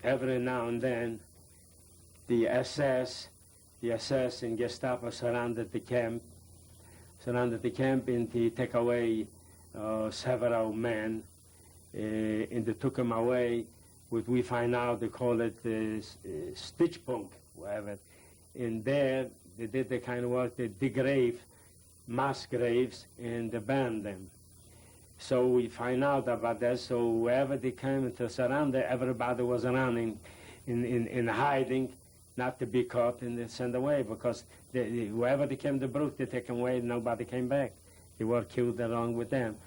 every now and then, the SS and Gestapo surrounded the camp, and they take away several men. And they took them away. What we find out, they call it stitch punk, whatever. And there, they did the kind of work, they dig mass graves, and they burned them. So we find out about that. So wherever they came to surround it, everybody was running in hiding, not to be caught and sent away, because wherever they came to Brook, they take them away, nobody came back. They were killed along with them.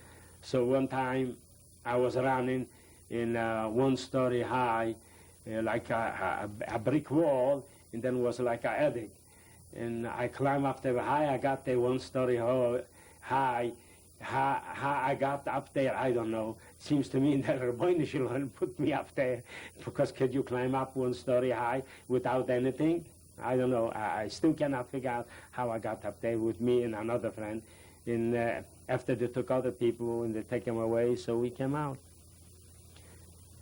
So one time, I was running in one story high, like a brick wall, and then was like an attic. And I climbed up there high, I got there 1 story high. How I got up there, I don't know. It seems to me that Rabbi Shalom put me up there, because could you climb up 1 story high without anything? I don't know. I still cannot figure out how I got up there with me and another friend. And after they took other people and they take them away, so we came out.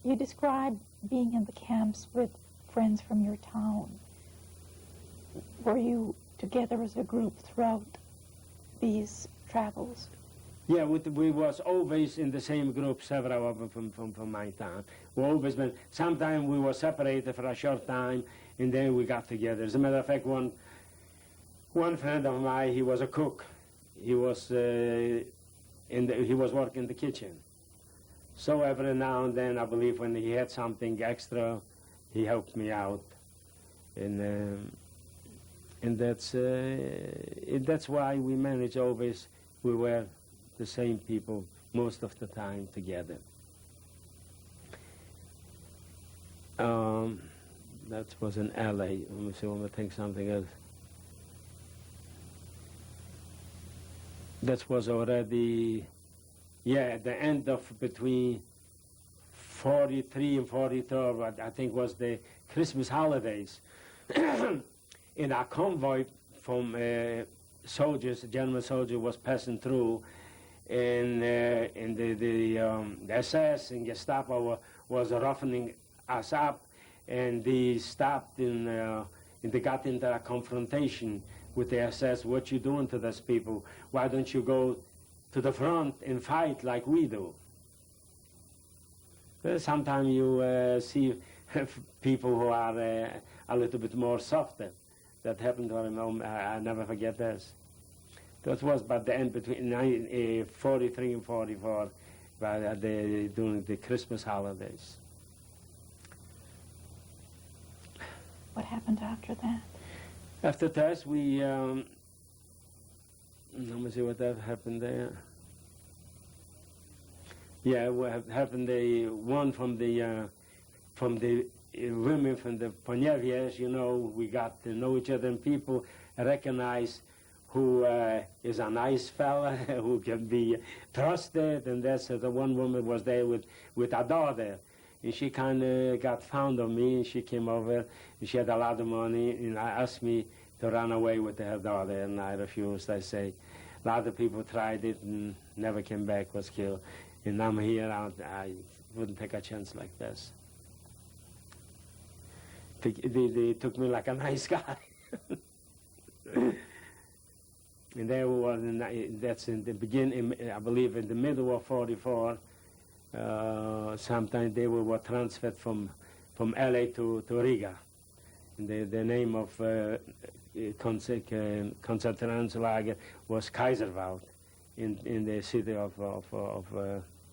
You described being in the camps with friends from your town. Were you together as a group throughout these travels? Yeah, we was always in the same group, several of them from my town. We always been, sometimes we were separated for a short time, and then we got together. As a matter of fact, one friend of mine, he was a cook. He was he was working in the kitchen. So every now and then, I believe when he had something extra, he helped me out, and that's why we managed always. We were the same people most of the time together. That was in LA. Let me see. Let me think something else. That was already, at the end of between 43 and 44, I think was the Christmas holidays. In a convoy from soldiers, German soldier was passing through, and the SS and Gestapo was roughening us up, and they stopped and they got into a confrontation with the SS. What you doing to those people? Why don't you go to the front and fight like we do? Well, sometimes you see people who are a little bit more softer. That happened to him. I never forget this. That was about the end between 43 and 44, during the Christmas holidays. What happened after that? After that, we, let me see what that happened there. Yeah, what happened, one from the women from the Poniewiec, we got to know each other, and people recognize who is a nice fella, who can be trusted, and that's the one woman was there with a daughter. And she kind of got fond of me, and she came over, and she had a lot of money, and I asked me to run away with her daughter, and I refused. I say, a lot of people tried it and never came back, was killed. And I'm here, I wouldn't take a chance like this. They took me like a nice guy. And there was, that's in the beginning, I believe in the middle of 44, sometimes they were transferred from LA to Riga. And the name of Konzentrationslager was Kaiserwald in the city of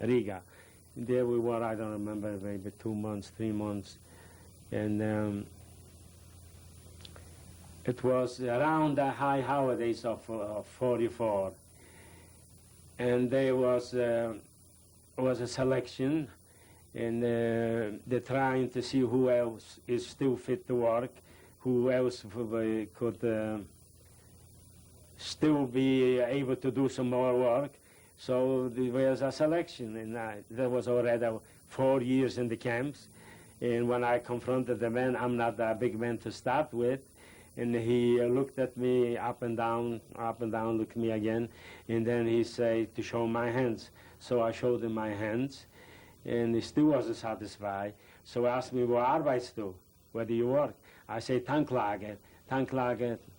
Riga. And there we were, I don't remember, maybe 2 months, 3 months. And it was around the high holidays of 44. And there was a selection, and they're trying to see who else is still fit to work, who else could still be able to do some more work. So there was a selection, and there was already 4 years in the camps. And when I confronted the man, I'm not a big man to start with, and he looked at me up and down, looked at me again, and then he said to show my hands. So I showed him my hands, and he still wasn't satisfied. So he asked me, "Wo arbeitst du? Where do you work?" I say, Tanklager,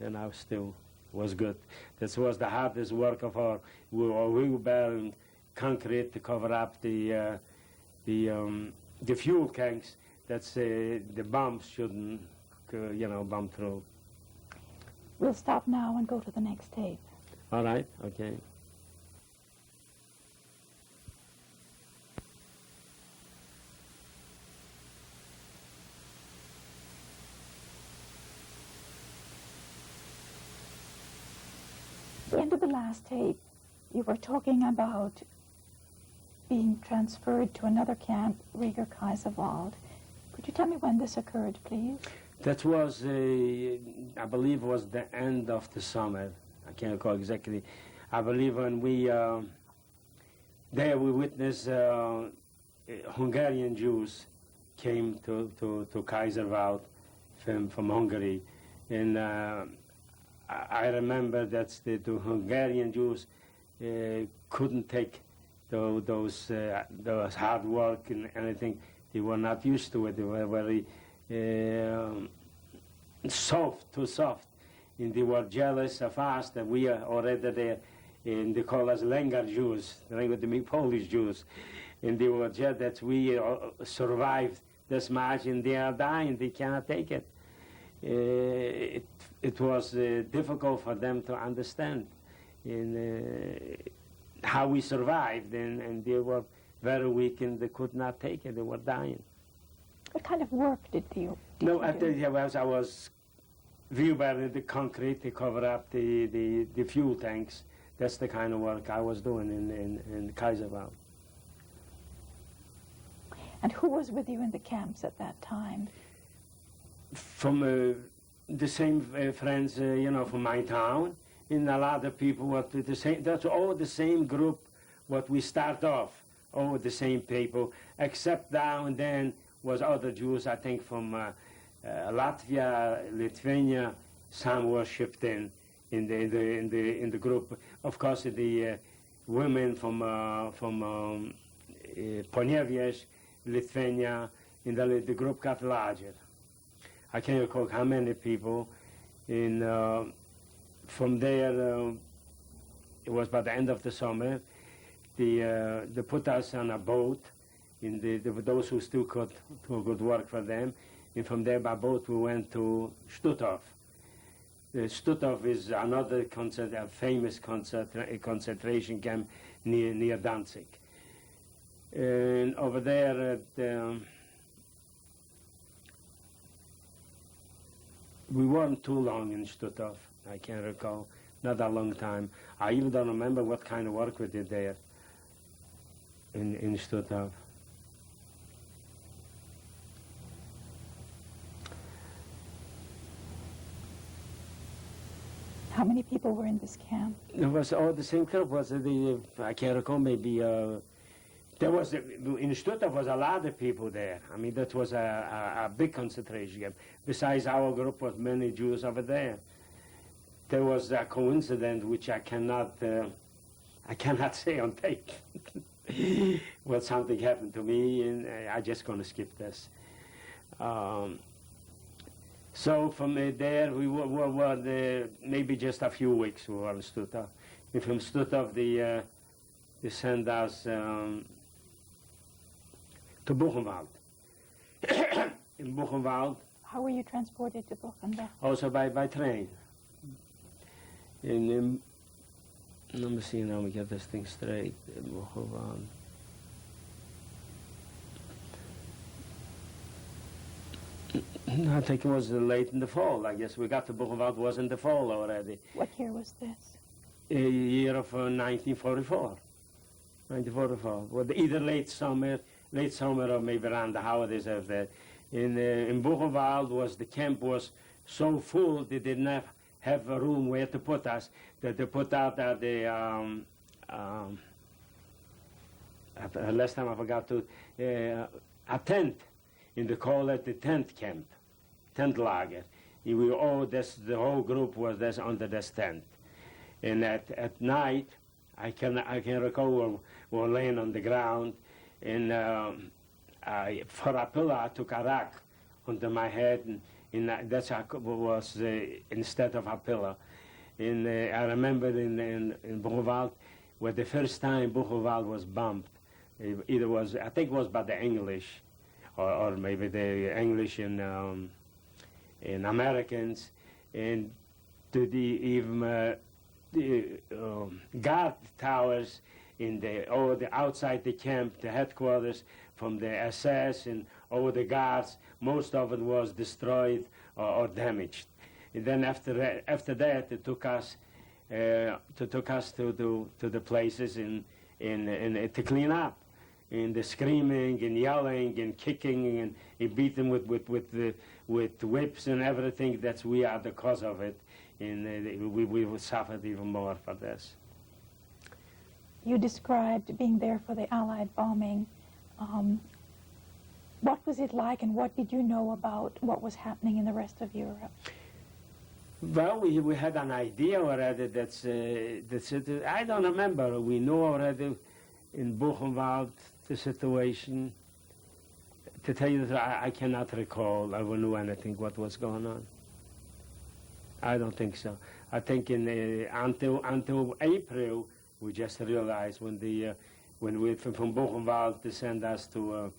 and I still was good. This was the hardest work of all. We were bearing concrete to cover up the fuel tanks. That's the bombs shouldn't, bomb through. We'll stop now and go to the next tape. All right, okay. At the end of the last tape, you were talking about being transferred to another camp, Riga Kaiserwald. Could you tell me when this occurred, please? That was, I believe, was the end of the summer. I can't recall exactly. I believe when there we witnessed Hungarian Jews came to Kaiserwald from Hungary. And I remember that the Hungarian Jews couldn't take those hard work and anything. They were not used to it. They were very soft, too soft. And they were jealous of us that we are already there. And they call us Lengar Jews, they Polish Jews. And they were jealous that we survived this much, and they are dying. They cannot take it. It was difficult for them to understand how we survived, and they were very weak, and they could not take it. They were dying. What kind of work did you do? No, I was rebuilding the concrete to cover up the fuel tanks. That's the kind of work I was doing in Kaiserwald. And who was with you in the camps at that time? From the same friends, from my town, and a lot of people were the same. That's all the same group. What we start off, all the same people, except now and then was other Jews. I think from Latvia, Lithuania. Some were shipped in the group. Of course, the women from Poniewiez, Lithuania, and the group got larger. I can't recall how many people. From there, it was by the end of the summer. They put us on a boat, and those who still could work for them. And from there by boat we went to Stutthof. Stutthof is another famous concentration camp near Danzig. And over there, we weren't too long in Stutthof. I can't recall, not a long time. I even don't remember what kind of work we did there in Stutthof. How many many people were in this camp? It was all the same group. Was the I can't recall. Maybe there was in Stuttgart was a lot of people there. I mean, that was a big concentration camp. Besides our group, was many Jews over there. There was a coincidence which I cannot say on tape. Well, something happened to me, and I'm just going to skip this. So from there, we were maybe just a few weeks we were in Stuttgart. And from Stuttgart, they sent us to Buchenwald. In Buchenwald. How were you transported to Buchenwald? Also by train. In let me see now, we get this thing straight. Buchenwald. I think it was late in the fall. I guess we got to Buchenwald was in the fall already. What year was this? Year of 1944. 1944. Well, either late summer or maybe around the holidays of that. In Buchenwald the camp was so full they did not have a room where to put us, that they put out last time I forgot to, a tent, and they call it the tent camp, tent lager. The whole group was there under this tent. And at night, I can recall we were laying on the ground, and for a pillow I took a rock under my head, and that's was instead of a pillow. And I remember in Buchenwald, where the first time Buchenwald was bombed, I think it was by the English, or maybe the English and Americans, and to the guard towers in the outside the camp, the headquarters from the SS and all the guards, most of it was destroyed or damaged. And then after that, it took us to the places and to clean up, and the screaming and yelling and kicking and beating with whips and everything. That's we are the cause of it, and we suffered even more for this. You described being there for the Allied bombing. What was it like, and what did you know about what was happening in the rest of Europe? Well, we had an idea already. That's I don't remember. We knew already in Buchenwald the situation. To tell you the truth, I cannot recall. I knew anything what was going on. I don't think so. I think until April we just realized when we from Buchenwald to send us to.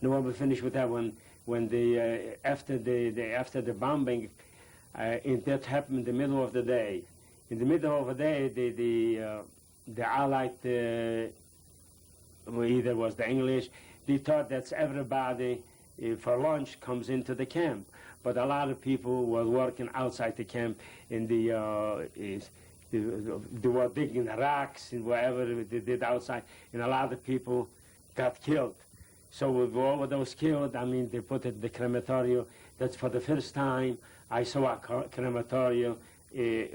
No, when we finished with that one, when after the bombing, that happened in the middle of the day. In the middle of the day, the Allied, either was the English, they thought that everybody for lunch comes into the camp, but a lot of people were working outside the camp in they were digging the rocks and whatever they did outside, and a lot of people got killed. So with all of those killed, I mean, they put it in the crematorium. That's for the first time I saw a crematorium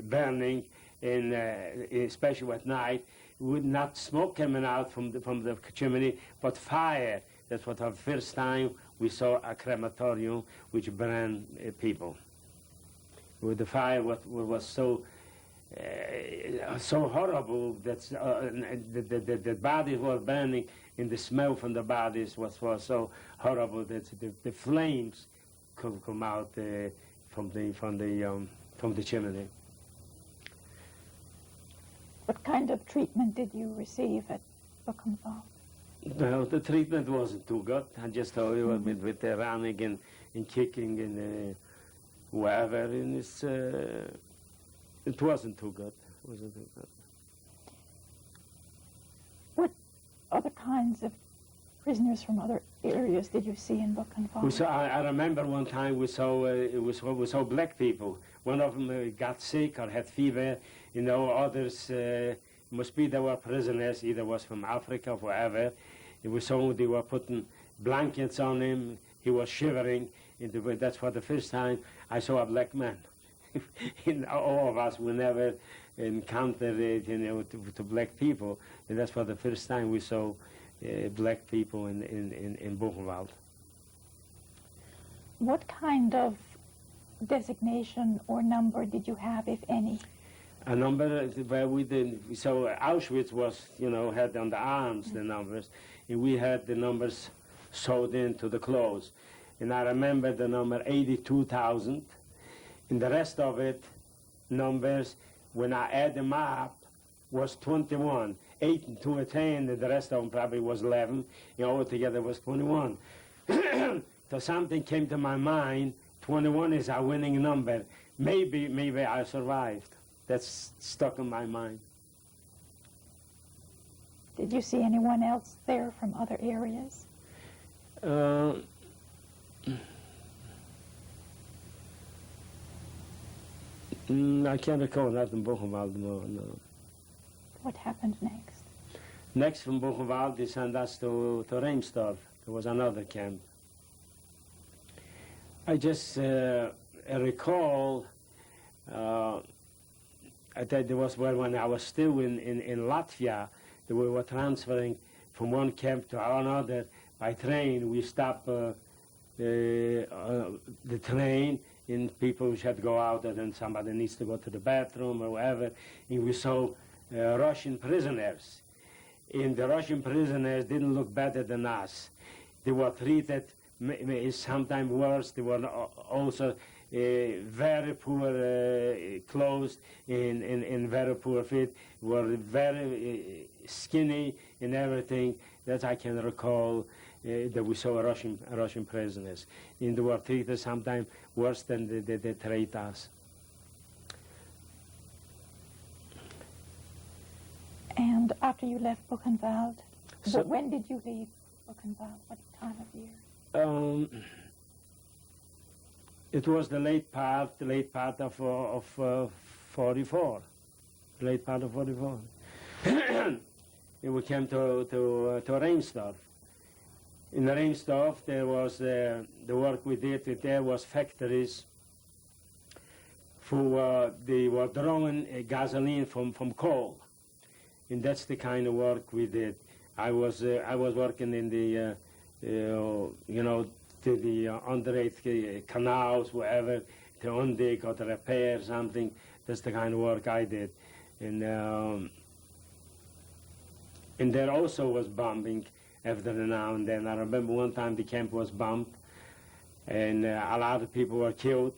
burning, and especially at night, with not smoke coming out from the chimney, but fire. That's what the first time we saw a crematorium which burned people. With the fire, what was so horrible that the bodies were burning, and the smell from the bodies was so horrible that the flames could come out from the chimney. What kind of treatment did you receive at Buchenwald? Well, the treatment wasn't too good. I just told you with the running and kicking and whatever, and it wasn't too good. What other kinds of prisoners from other areas did you see in Buchenwald? I remember one time we saw black people. One of them got sick or had fever. You know, others must be they were prisoners, either was from Africa or wherever. We saw they were putting blankets on him. He was shivering. That's for the first time I saw a black man. in all of us, we never encountered it, to black people. And that's for the first time we saw black people in Buchenwald. What kind of designation or number did you have, if any? A number where we did, so Auschwitz was, had on the arms the numbers, and we had the numbers sewed into the clothes. And I remember the number 82,000, and the rest of it, numbers, when I add them up, was 21. 8 to a 10, and the rest of them probably was 11, and altogether was 21. So something came to my mind, 21 is our winning number. Maybe I survived. That's stuck in my mind. Did you see anyone else there from other areas? I can't recall that in Buchenwald, no. What happened next? Next from Buchenwald, they sent us to Reimsdorf. There was another camp. I just recall that there was when I was still in Latvia, that we were transferring from one camp to another by train. We stopped the train, and people should go out, and then somebody needs to go to the bathroom or whatever, and we saw Russian prisoners. And the Russian prisoners didn't look better than us. They were treated sometimes worse. They were also very poor clothes and very poor fit, were very skinny and everything. That I can recall that we saw Russian prisoners. And they were treated sometimes worse than they treat us. And after you left Buchenwald, when did you leave Buchenwald? What time of year? It was the late part of 44. Late part of 44. And we came to Reimsdorf. In Reimsdorf, there was the work we did. There was factories they were drawing gasoline from coal, and that's the kind of work we did. I was working in the the underage canals, wherever, to undig or to repair something. That's the kind of work I did. And there also was bombing every now and then. I remember one time the camp was bombed, and a lot of people were killed,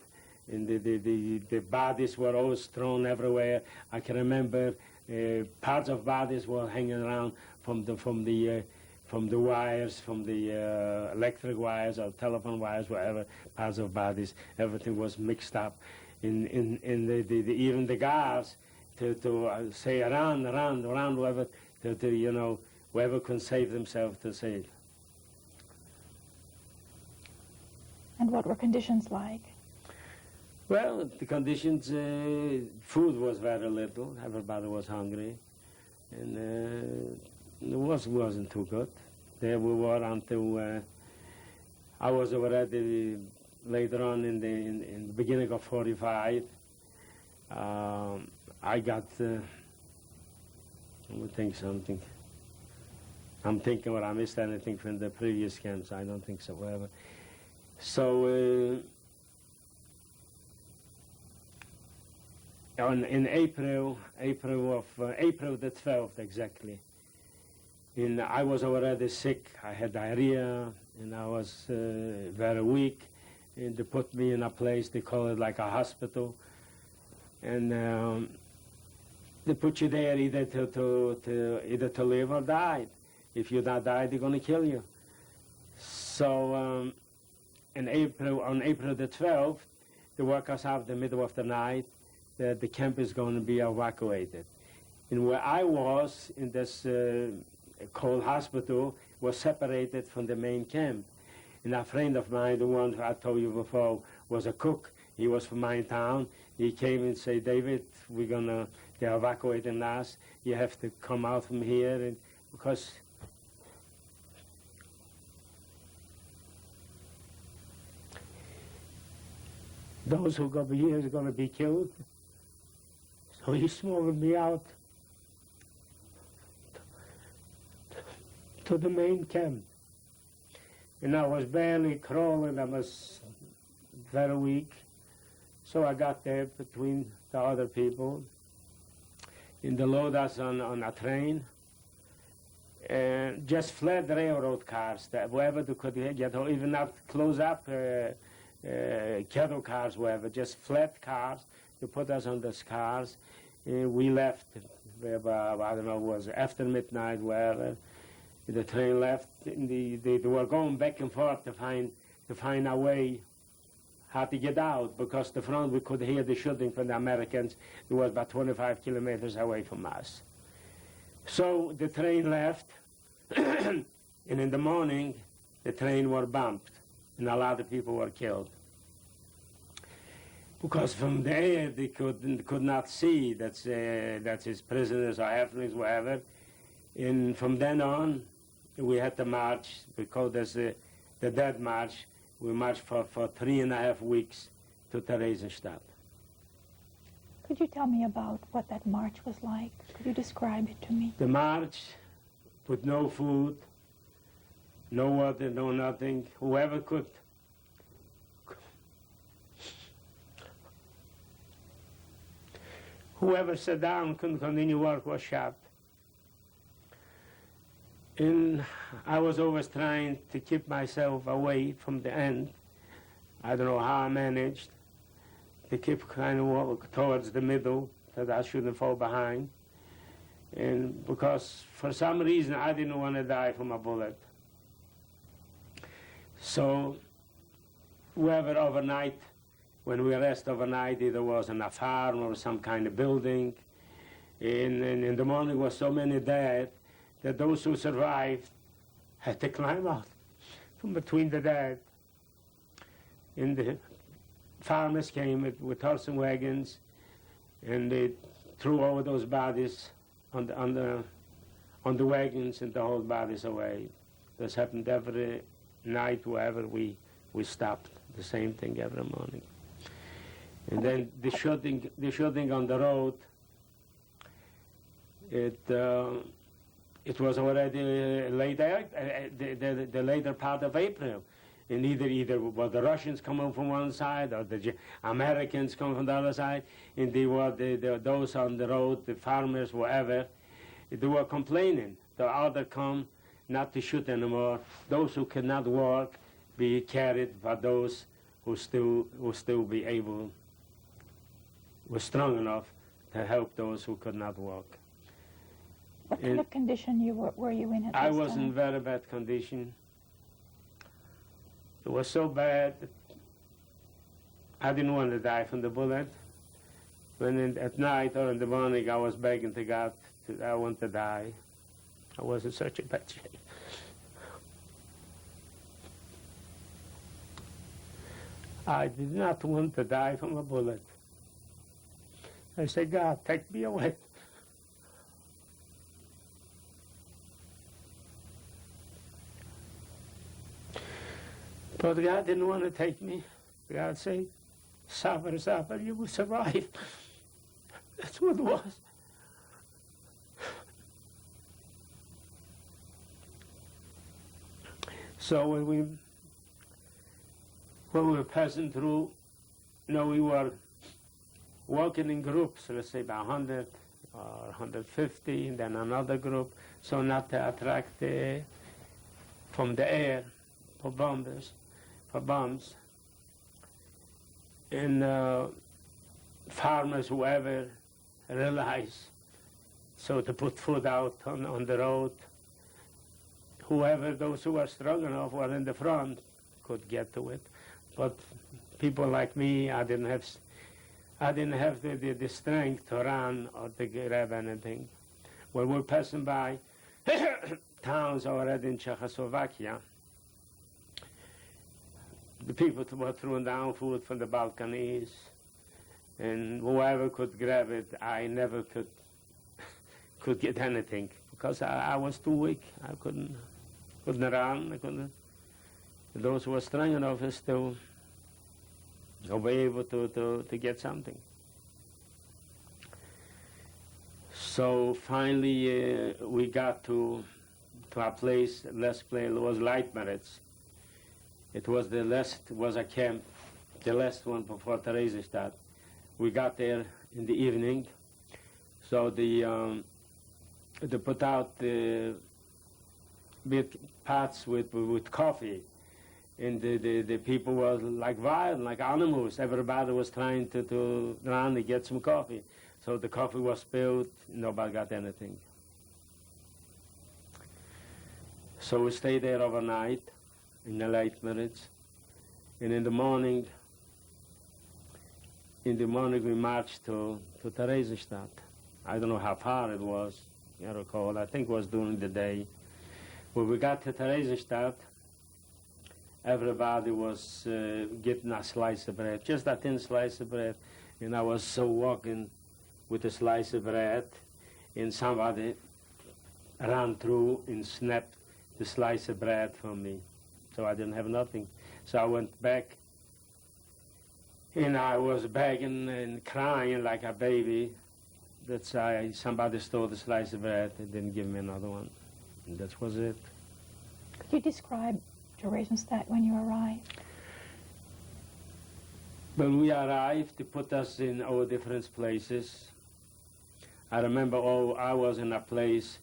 and the bodies were always thrown everywhere. I can remember parts of bodies were hanging around from the wires, from the electric wires or telephone wires, whatever, parts of bodies. Everything was mixed up. Even the guards to say around, whoever, whoever can save themselves to save. And what were conditions like? Well, the conditions, food was very little. Everybody was hungry. And it wasn't too good. There we were until I was already later on in the beginning of 45. I got, let me think something. I'm thinking what I missed anything from the previous camps. I don't think so, whatever. So in April the 12th exactly, and I was already sick. I had diarrhea, and I was very weak, and they put me in a place, they call it like a hospital, and they put you there either to live or die. If you not die, they're going to kill you. So on April the 12th, they woke us up the middle of the night that the camp is going to be evacuated. And where I was in this cold hospital was separated from the main camp. And a friend of mine, the one I told you before, was a cook. He was from my town. He came and said, David, they're evacuating us. You have to come out from here, and because those who go here is going to be killed. So he smuggled me out to the main camp. And I was barely crawling, I was very weak. So I got there between the other people. And they load us on a train. And just flat railroad cars, that wherever they could get, or even not close up cattle cars, wherever, just flat cars. They put us on those cars. And we left, about, I don't know, it was after midnight, wherever. The train left, and they were going back and forth to find a way how to get out, because the front, we could hear the shooting from the Americans. It was about 25 kilometers away from us. So the train left, and in the morning, the train was bumped, and a lot of people were killed. Because from the air, they could not see that's his prisoners or Africans, whatever. And from then on, we had to march. We called this the Dead March. We marched for 3.5 weeks to Theresienstadt. Could you tell me about what that march was like? Could you describe it to me? The march with no food, no water, no nothing. Whoever could whoever sat down couldn't continue work was shot. And I was always trying to keep myself away from the end. I don't know how I managed to keep kind of walk towards the middle, that I shouldn't fall behind. And because for some reason I didn't want to die from a bullet. So whoever overnight, when we rest overnight, either was in a farm or some kind of building. And in the morning was so many dead that those who survived had to climb out from between the dead. And the farmers came with horse and wagons, and they threw all those bodies on the wagons and the whole bodies away. This happened every night wherever we stopped. The same thing every morning. And then the shooting on the road, it was already later, the later part of April. And either were the Russians coming from one side or the Americans coming from the other side, and they were those on the road, the farmers, whatever, they were complaining. The other come not to shoot anymore. Those who could not walk be carried by those who still be able, were strong enough to help those who could not walk. What kind of condition were you in at this time? I was in very bad condition. It was so bad that I didn't want to die from the bullet. When at night or in the morning I was begging to God, I want to die. I was in such a bad shape. I did not want to die from a bullet. I said, God, take me away. But God didn't want to take me. God said, suffer, suffer, you will survive. That's what it was. So when we were passing through, we were walking in groups, let's say about 100 or 150, and then another group, so not to attract from the air for bombs. And farmers, whoever, realized, so to put food out on the road. Whoever, those who were strong enough were in the front, could get to it. But people like me, I didn't have the strength to run or to grab anything. When we're passing by towns already in Czechoslovakia, the people were throwing down food from the balconies, and whoever could grab it, I never could get anything because I was too weak. I couldn't run. I couldn't. Those who were strong enough still I'll be able to get something. So finally we got to a place, last place was Leitmeritz. It was the last, was a camp, the last one before Theresienstadt. We got there in the evening, so they put out big pots with coffee, and the people were like wild, like animals. Everybody was trying to run and get some coffee. So the coffee was spilled, nobody got anything. So we stayed there overnight in the Leitmeritz, and in the morning we marched to Theresienstadt. I don't know how far it was, I recall. I think it was during the day. When we got to Theresienstadt, everybody was getting a slice of bread, just a thin slice of bread, and I was so walking with a slice of bread, and somebody ran through and snapped the slice of bread from me. So I didn't have nothing. So I went back, and I was begging and crying like a baby that somebody stole the slice of bread and didn't give me another one. And that was it. Could you describe Theresienstadt when you arrived? When we arrived, they put us in all different places. I remember I was in a place,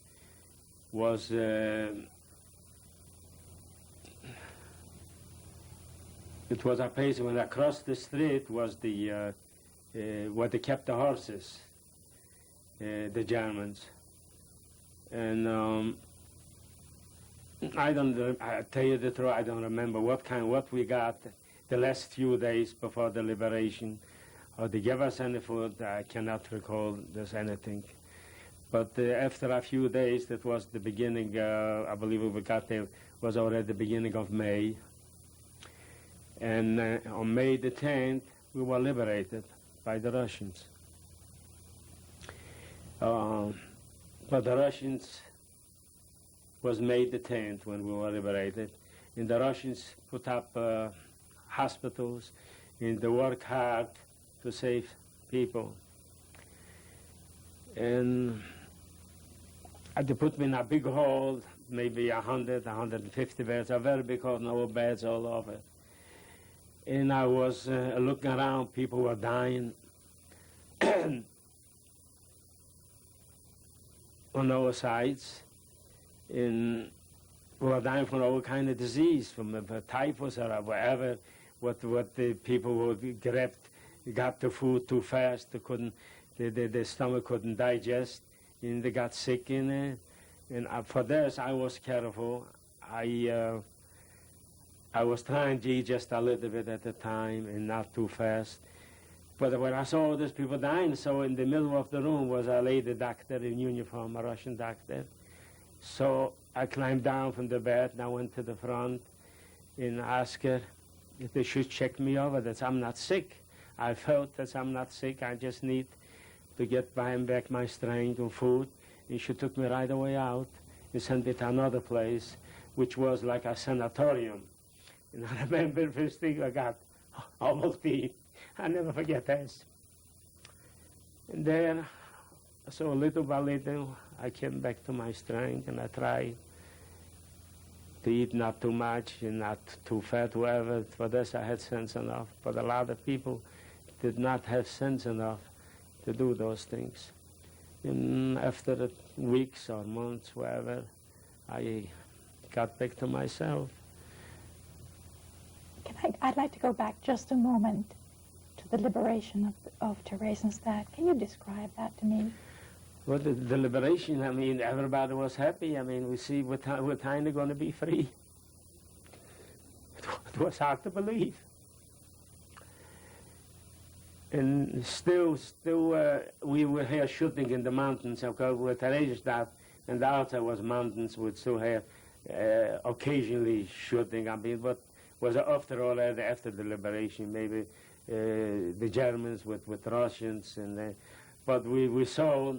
was it was a place when across the street was the where they kept the horses, the Germans. And I tell you the truth, I don't remember what we got the last few days before the liberation, or they gave us any food. I cannot recall there's anything. But after a few days, that was the beginning, I believe we got there, was already the beginning of May. And on May the 10th, we were liberated by the Russians. But the Russians was May the 10th when we were liberated. And the Russians put up hospitals, and they worked hard to save people. And they put me in a big hall, maybe 100, 150 beds, a very big hall, no beds all over. And I was looking around, people were dying on all sides. And we were dying from all kind of disease, from typhus or whatever, what the people would got the food too fast, they couldn't, the stomach couldn't digest, and they got sick in it. And for this, I was careful. I was trying to eat just a little bit at a time and not too fast. But when I saw all these people dying, so in the middle of the room was a lady doctor in uniform, a Russian doctor. So I climbed down from the bed and I went to the front and asked her if they should check me over, that I'm not sick. I felt that I'm not sick. I just need to get back my strength and food. And she took me right away out and sent me to another place, which was like a sanatorium. And I remember the first thing I got, Ovaltine. I never forget this. And then, so little by little, I came back to my strength, and I tried to eat not too much and not too fat, whatever. For this, I had sense enough. But a lot of people did not have sense enough to do those things. And after weeks or months, whatever, I got back to myself. I'd like to go back just a moment to the liberation of Theresienstadt. Can you describe that to me? Well, the liberation, I mean, everybody was happy. I mean, we see we're finally going to be free. It was hard to believe. And still, we were here shooting in the mountains. Of course, with Theresienstadt, and the outside was mountains. We'd still have occasionally shooting. I mean, but was after all, after the liberation, maybe the Germans with Russians, and but we saw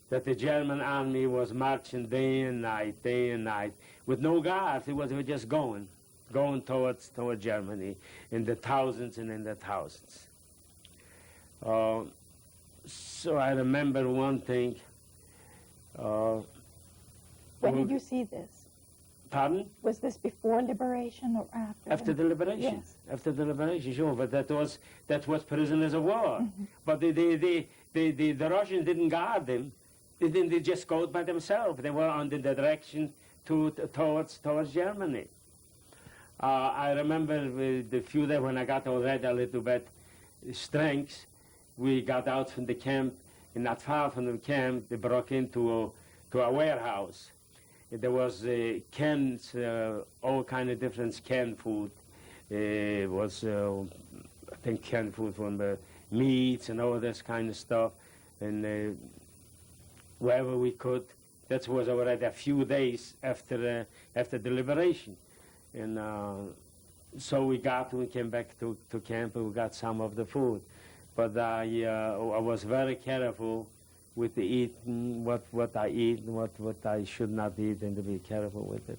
that the German army was marching day and night, with no guards. It was just going. going towards Germany in the thousands and in the thousands. So I remember one thing. When did you see this? Pardon? Was this before liberation or after? After the liberation. Yes. After the liberation, sure. But that was prisoners of war. Mm-hmm. But the Russians didn't guard them. They just go by themselves. They were on the direction towards Germany. I remember the few days when I got already a little bit strength, we got out from the camp, and not far from the camp, they broke into a warehouse. There was cans, all kind of different canned food. It was, I think, canned food from the meats and all this kind of stuff, and wherever we could. That was already a few days after the liberation, and so we came back to camp and we got some of the food, but I was very careful with the eating, what I eat, and what I should not eat, and to be careful with it.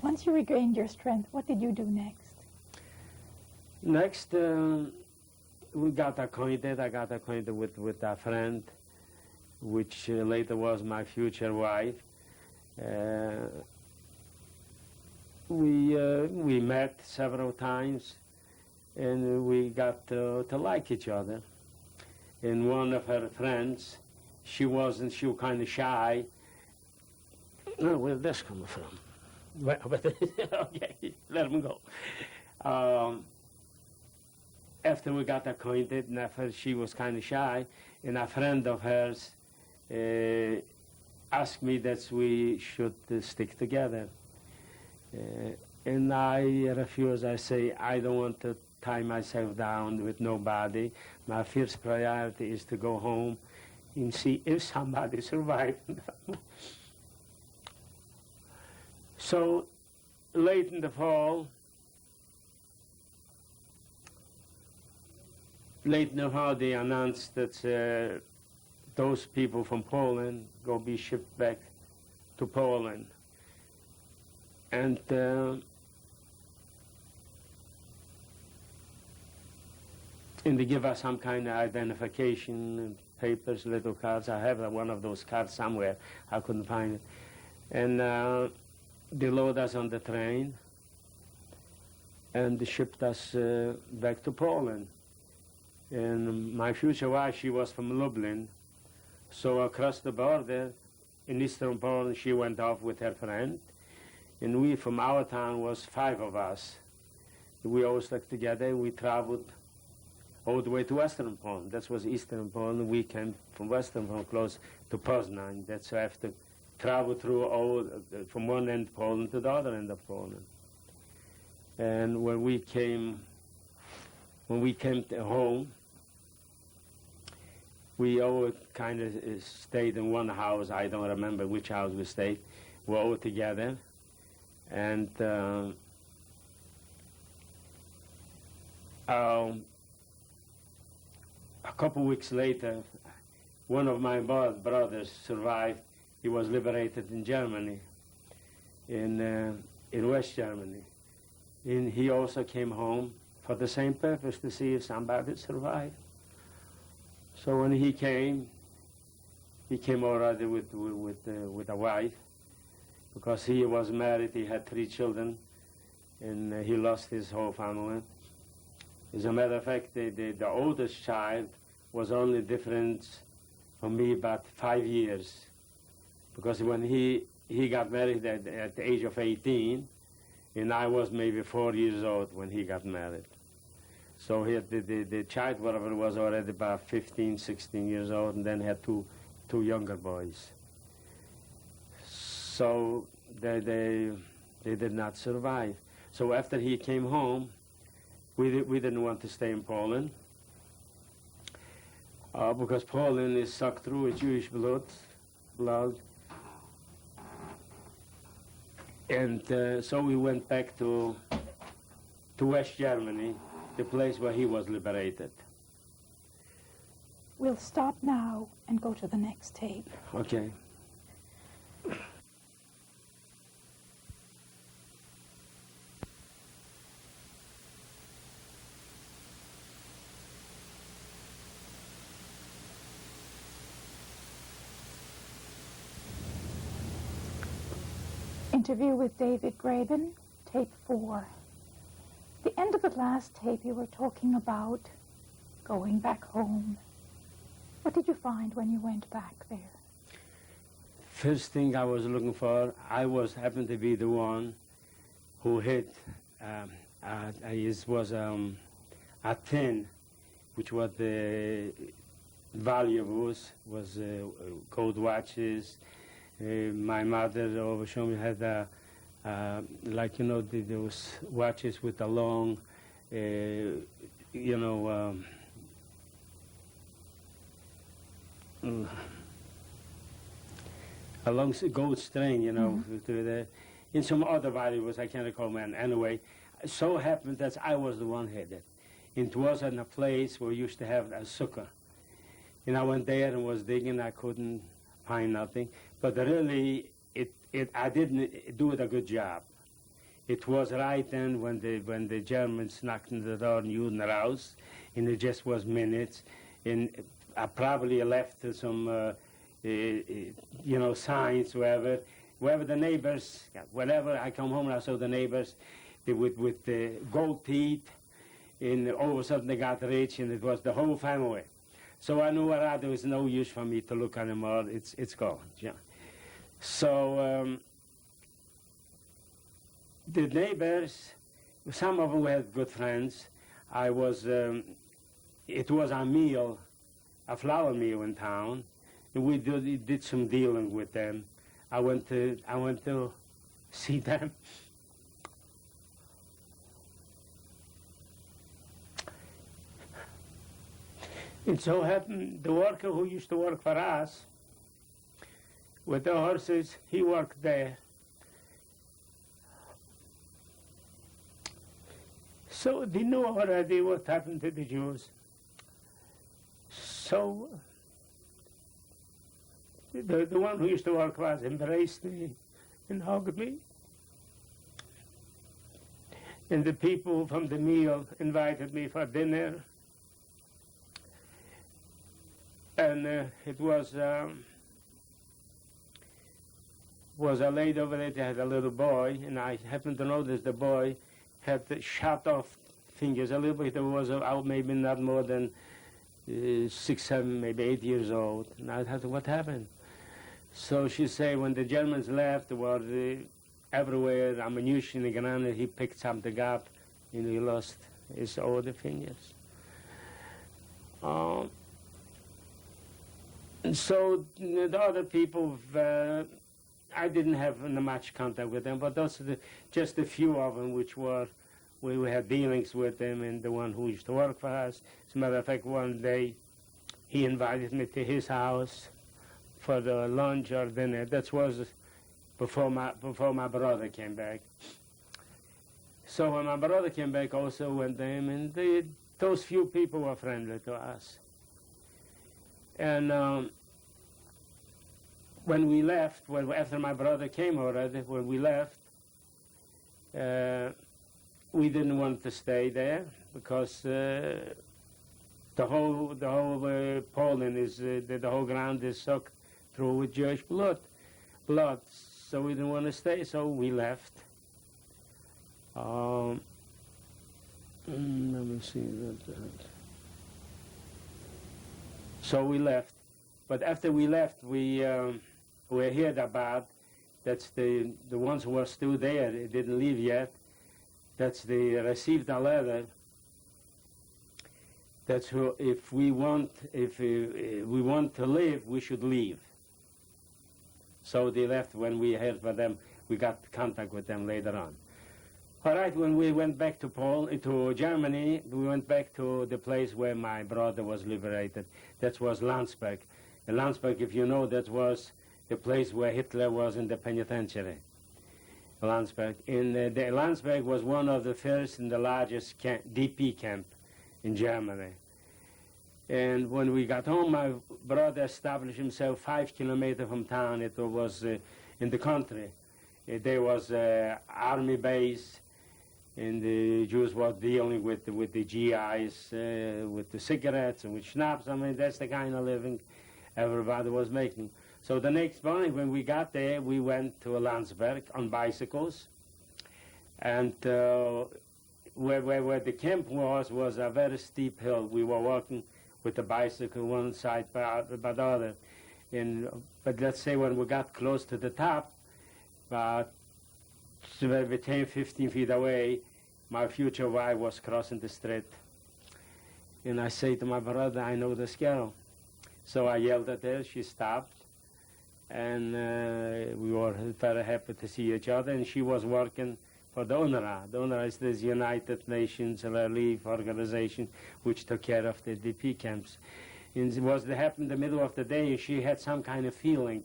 Once you regained your strength, what did you do next? Next, we got acquainted. I got acquainted with a friend, which later was my future wife. We met several times, and we got to like each other. And one of her friends, she was kind of shy. Oh, where's this coming from? Okay, let him go. After we got acquainted, and after she was kind of shy, and a friend of hers asked me that we should stick together. And I refused. I say, I don't want to tie myself down with nobody. My first priority is to go home and see if somebody survived. So late in the fall, they announced that those people from Poland go be shipped back to Poland. And they give us some kind of identification papers, little cards. I have one of those cards somewhere. I couldn't find it. And they load us on the train, and they shipped us back to Poland. And my future wife, she was from Lublin. So across the border in eastern Poland, she went off with her friend. And we, from our town, was 5 of us. We all stuck together. We traveled all the way to western Poland. That was eastern Poland. We came from western Poland close to Poznań. That's why I have to travel through all, from one end of Poland to the other end of Poland. And when we came to home, we all kind of stayed in one house. I don't remember which house we stayed. We're all together. And a couple weeks later, one of my brothers survived. He was liberated in Germany, in West Germany. And he also came home for the same purpose, to see if somebody survived. So when he came already with a wife, because he was married, he had 3 children, and he lost his whole family. As a matter of fact, the oldest child was only different from me about 5 years, because when he got married at the age of 18, and I was maybe 4 years old when he got married. So the child, whatever, was already about 15, 16 years old, and then had two younger boys. So they did not survive. So after he came home, we didn't want to stay in Poland, because Poland is sucked through with Jewish blood. And so we went back to West Germany, the place where he was liberated. We'll stop now and go to the next tape. Okay. Interview with David Grabin, tape 4. The end of the last tape you were talking about going back home. What did you find when you went back there? First thing I was looking for, happened to be the one who hit, it was a tin, which was the valuables, was gold watches. My mother over showed me had like, you know, those watches with a long, you know, a long gold string, you know, to the, in some other valuables, I can't recall, man. Anyway, so happened that I was the one hit it. It was in a place where we used to have a sukkah. And I went there and was digging, I couldn't find nothing. But really, I didn't do it a good job. It was right then when the Germans knocked on the door and used the house, and it just was minutes. And I probably left some, you know, signs, wherever the neighbors, whenever I come home and I saw the neighbors with the gold teeth, and all of a sudden they got rich, and it was the whole family. So I knew there was no use for me to look anymore. It's gone. Yeah. So the neighbors, some of them were good friends. I was, it was a meal, a flour meal in town, and we did some dealing with them. I went to see them. It so happened the worker who used to work for us with the horses, he worked there. So they knew already what happened to the Jews. So the one who used to work for us embraced me and hugged me. And the people from the meal invited me for dinner. And it was a lady over there that had a little boy, and I happened to notice the boy had the shot off fingers a little bit. There was maybe not more than 6, 7, maybe 8 years old. And I thought, what happened? So she said when the Germans left, there was everywhere ammunition and grenades. He picked something up, and he lost his other fingers. And so the other people, I didn't have much contact with them, but those are just a few of them which were, we had dealings with them, and the one who used to work for us. As a matter of fact, one day he invited me to his house for the lunch or dinner. That was before my brother came back. So when my brother came back, also went there, and those few people were friendly to us. And when we left, after my brother came already, when we left, we didn't want to stay there because the whole Poland is the whole ground is soaked through with Jewish blood. So we didn't want to stay, so we left. Let me see that. So we left, but after we left, we heard about that's the ones who were still there. They didn't leave yet. That's they received a letter. That's who, if we want to live, we should leave. So they left. When we heard from them, we got contact with them later on. All right, when we went back to Germany, we went back to the place where my brother was liberated. That was Landsberg. And Landsberg, if you know, that was the place where Hitler was in the penitentiary. Landsberg. And the Landsberg was one of the first and the largest DP camp in Germany. And when we got home, my brother established himself 5 kilometers from town. It was in the country. There was an army base, and the Jews were dealing with the GIs, with the cigarettes and with schnapps. I mean, that's the kind of living everybody was making. So the next morning when we got there, we went to Landsberg on bicycles. And where the camp was a very steep hill. We were walking with the bicycle one side by the other. But let's say when we got close to the top, about 10, 15 feet away, my future wife was crossing the street. And I say to my brother, I know this girl. So I yelled at her, she stopped. And we were very happy to see each other. And she was working for the UNRWA. The UNRWA is this United Nations Relief Organization which took care of the DP camps. And it happened in the middle of the day, and she had some kind of feeling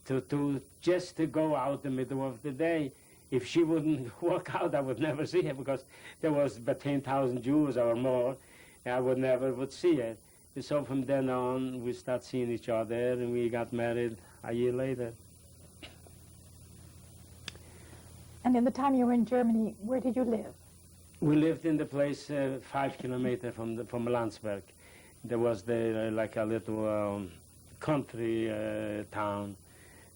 to just to go out in the middle of the day. If she wouldn't walk out, I would never see her, because there was about 10,000 Jews or more, and I would never see her. And so from then on, we started seeing each other, and we got married a year later. And in the time you were in Germany, where did you live? We lived in the place 5 kilometers from Landsberg. There was like a little country town.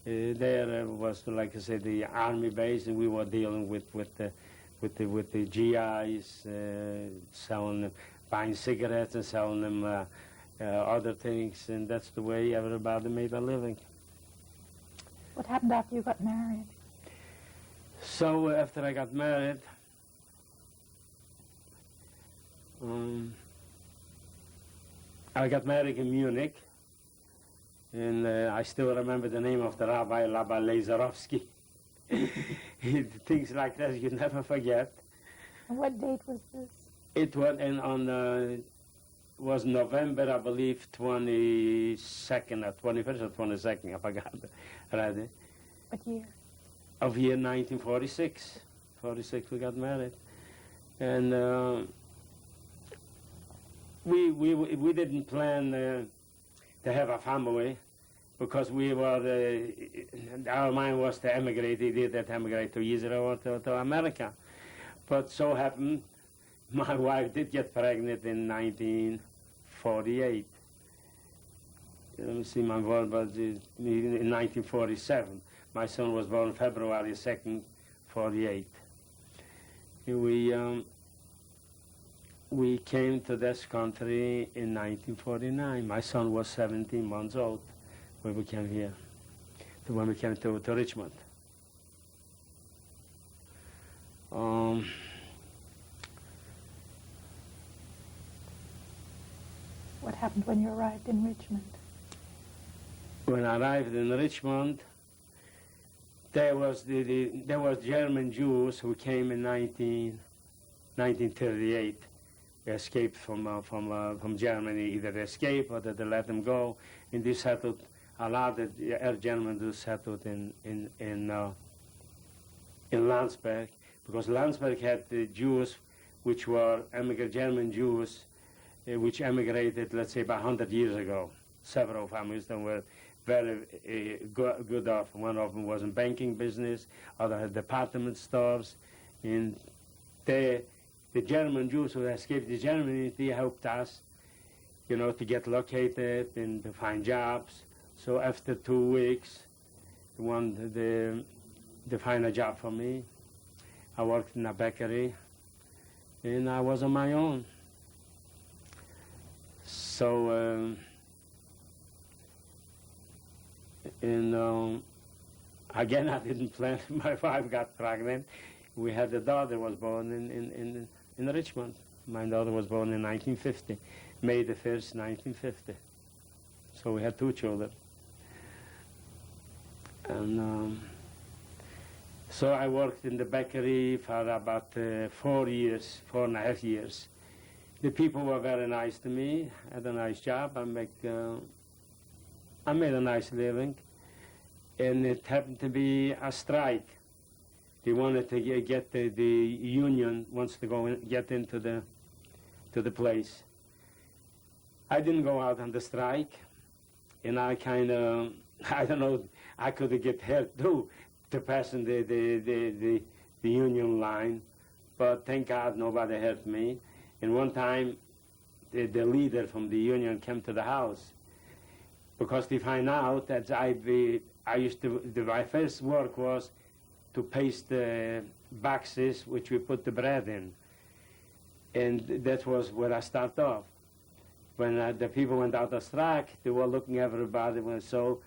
There was, like I said, the army base, and we were dealing with the GIs, selling them, buying cigarettes and selling them other things, and that's the way everybody made a living. What happened after you got married? So after I got married, I got married in Munich, and I still remember the name of the rabbi, Rabbi Lazarovsky. Things like that you never forget. And what date was this? It was November, I believe, 22nd or 21st or 22nd, I forgot. Right? What year? Of year 1946. 46 we got married. And we didn't plan to have a family, because we were, our mind was to emigrate. He did that, emigrate to Israel or to America. But so happened, my wife did get pregnant in 1948. Let me see, my born was in 1947. My son was born February 2nd, 48. We came to this country in 1949. My son was 17 months old when we came here, when we came to Richmond. What happened when you arrived in Richmond? When I arrived in Richmond, there was German Jews who came in 1938. They escaped from Germany. Either they escaped or they let them go, and they settled. A lot of German Jews settled in Landsberg, because Landsberg had the Jews which were German Jews, which emigrated, let's say, about 100 years ago. Several families that were very good off. One of them was in banking business, other had department stores, and the German Jews who escaped to Germany, they helped us, to get located and to find jobs. So after 2 weeks, they wanted to find a job for me. I worked in a bakery, and I was on my own. So, again, I didn't plan. My wife got pregnant. We had a daughter was born in Richmond. My daughter was born in 1950, May the 1st, 1950. So we had 2 children. And so I worked in the bakery for about 4.5 years. The people were very nice to me. I had a nice job. I made a nice living. And it happened to be a strike. They wanted to get the union wants to go and get into the place. I didn't go out on the strike, and I kind of, I don't know, I could get hurt too to passing the union line, but thank God nobody hurt me. And one time, the leader from the union came to the house, because they find out that my first work was to paste the boxes which we put the bread in. And that was where I started off. When the people went out of strike, they were looking at everybody, so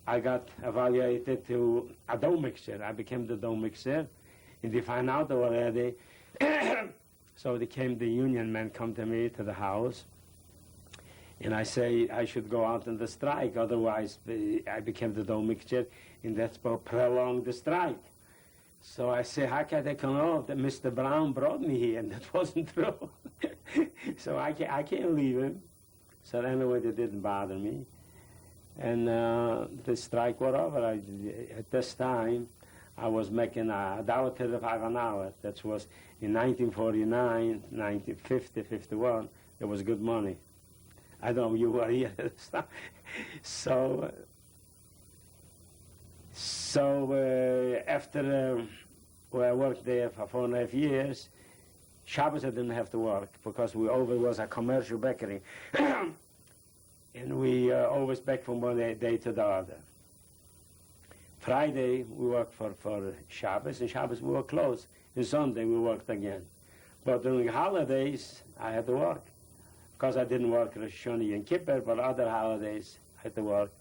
I got evaluated to a dough mixer. I became the dough mixer, and they found out already. So the union men come to me to the house, and I say I should go out on the strike, otherwise I became the dough mixer, and that's what prolonged the strike. So I say, how can they come off that Mr. Brown brought me here? And that wasn't true. So I can't leave him. So anyway, that didn't bother me. And the strike was over. At this time, I was making $1.35 an hour. That was in 1949, 1950, 51. It was good money. I don't know, you were here at this time. So after I worked there for 4.5 years, Shabbos I didn't have to work because we always was a commercial bakery. And we always back from one day to the other. Friday we worked for Shabbos, and Shabbos we were closed. And Sunday we worked again. But during holidays I had to work because I didn't work Rosh Hashanah and Kippur, but other holidays I had to work.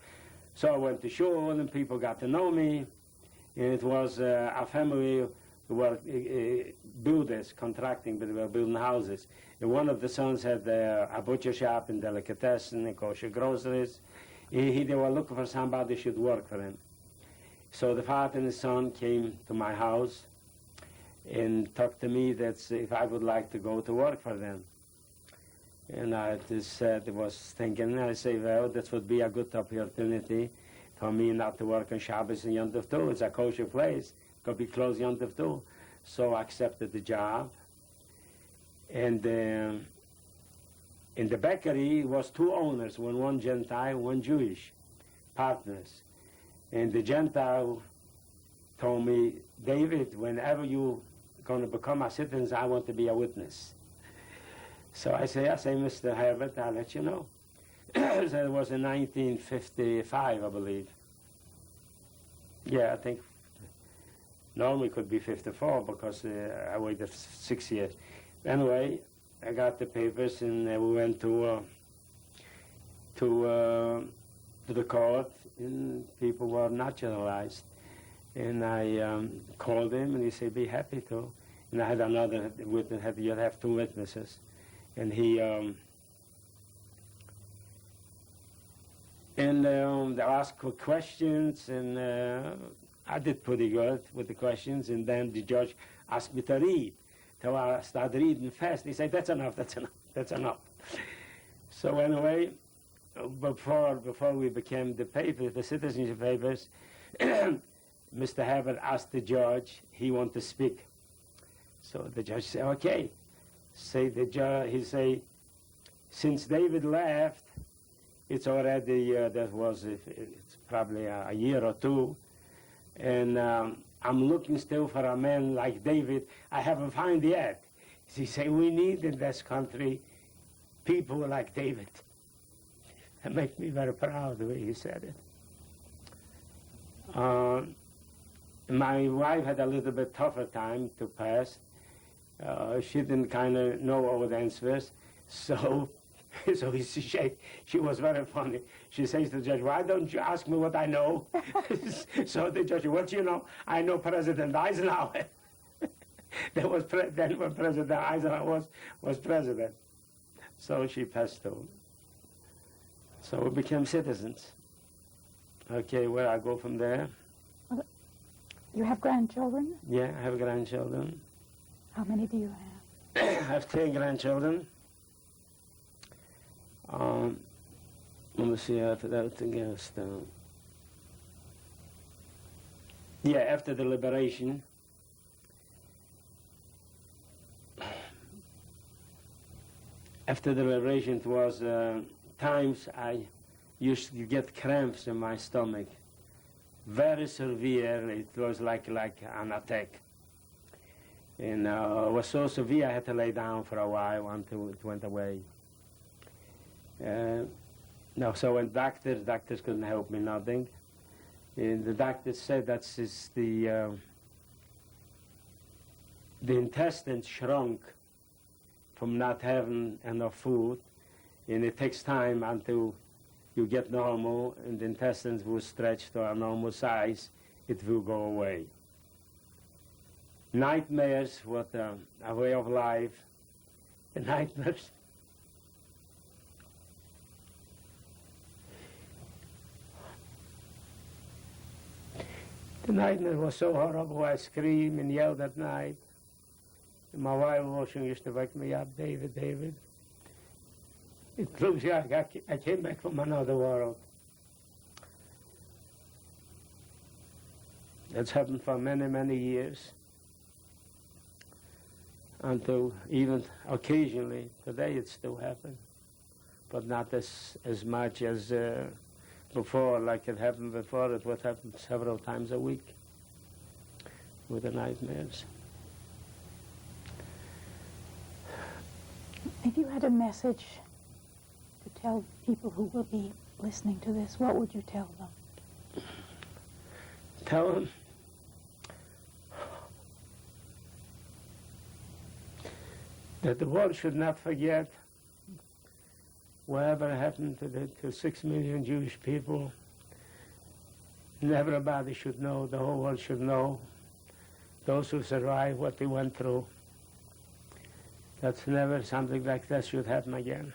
So I went to shul, and people got to know me. And it was a family who were builders, contracting, but they were building houses. And one of the sons had a butcher shop and delicatessen and kosher groceries. They were looking for somebody who should work for him. So the father and the son came to my house and talked to me that if I would like to go to work for them. And I just was thinking, I say, well, this would be a good opportunity for me not to work on Shabbos and Yom Tov too. It's a kosher place. It could be closed Yom Tov too. So I accepted the job. And in the bakery was two owners, one Gentile, one Jewish, partners. And the Gentile told me, David, whenever you're going to become a citizen, I want to be a witness. So I say, Mr. Herbert, I'll let you know. So it was in 1955, I believe. Yeah, I think normally it could be 54 because I waited 6 years. Anyway, I got the papers and we went to the court, and people were naturalized. And I called him, and he said, be happy to. And I had another witness, you'd have two witnesses. And he, they asked questions, and I did pretty good with the questions, and then the judge asked me to read. So I started reading fast. He said, that's enough, that's enough, that's enough. So anyway, before we became the citizenship papers, Mr. Herbert asked the judge, he wanted to speak. So the judge said, okay. Say the judge, he say, since David left, it's already, it's probably a year or two, and I'm looking still for a man like David. I haven't found yet. He say, we need in this country people like David. That makes me very proud the way he said it. My wife had a little bit tougher time to pass. She didn't kind of know all the answers, so she was very funny. She says to the judge, why don't you ask me what I know? So the judge, what you know? I know President Eisenhower. That was then when President Eisenhower was president. So she passed through. So we became citizens. Okay, where I go from there? You have grandchildren? Yeah, I have grandchildren. How many do you have? I have 10 grandchildren. Let me see after that else. Yeah, after the liberation, it was times I used to get cramps in my stomach. Very severe. It was like an attack. And it was so severe I had to lay down for a while until it went away. No, so when doctors couldn't help me, nothing. And the doctor said that's just the intestines shrunk from not having enough food, and it takes time until you get normal, and the intestines will stretch to a normal size, it will go away. Nightmares were a way of life. The nightmares. The nightmare was so horrible, I screamed and yelled at night. And my wife watching used to wake me up, David, David. It looks like I came back from another world. That's happened for many, many years. Until even occasionally, today it still happens. But not as much as before, like it happened before. It would happen several times a week with the nightmares. If you had a message to tell people who will be listening to this, what would you tell them? Tell them that the world should not forget whatever happened to 6 million Jewish people. And everybody should know, the whole world should know, those who survived what they went through. That's never something like that should happen again.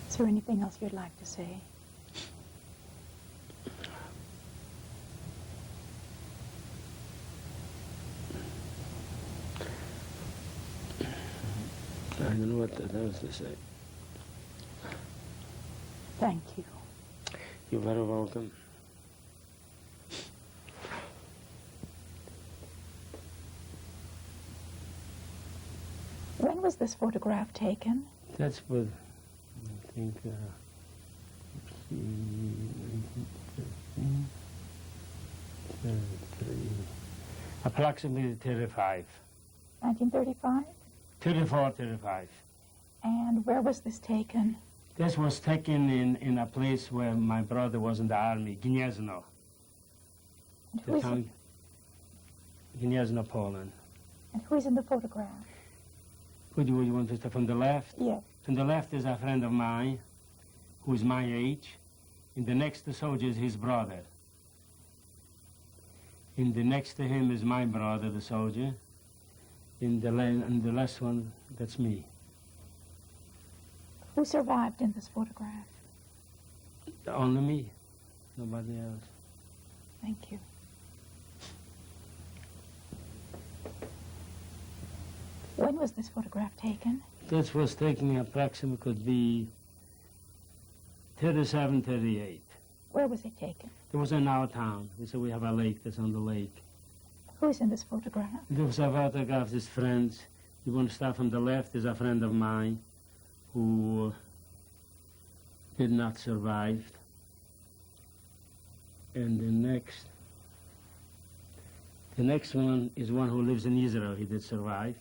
Is there anything else you'd like to say? I don't know what else to say. Thank you. You're very welcome. When was this photograph taken? That's what I think. Approximately 35. 1935? 34, 35. And where was this taken? This was taken in a place where my brother was in the army, Gniezno. And who is in, Gniezno, Poland. and who is in the photograph? Who do you want to say from the left? Yes. From the left is a friend of mine, who is my age. And the next soldier is his brother. And the next to him is my brother, the soldier. And the last one, that's me. Who survived in this photograph? Only me, nobody else. Thank you. When was this photograph taken? This was taken approximately, could be 37, 38. Where was it taken? It was in our town. So we have a lake that's on the lake. Who is in this photograph? There was a photograph of his friends. You want to start from the left, is a friend of mine who did not survive. And the next one is one who lives in Israel. He did survive.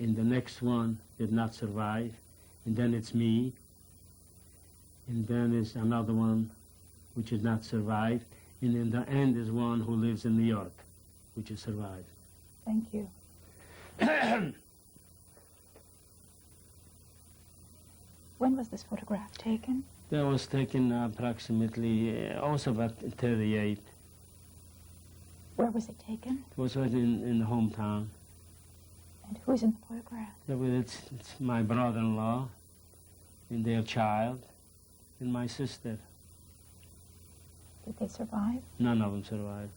And the next one did not survive. And then it's me. And then is another one which did not survive. And in the end is one who lives in New York, which has survived. Thank you. When was this photograph taken? That was taken approximately, also about 38. Where was it taken? It was right in the hometown. And who is in the photograph? It's my brother-in-law and their child and my sister. Did they survive? None of them survived.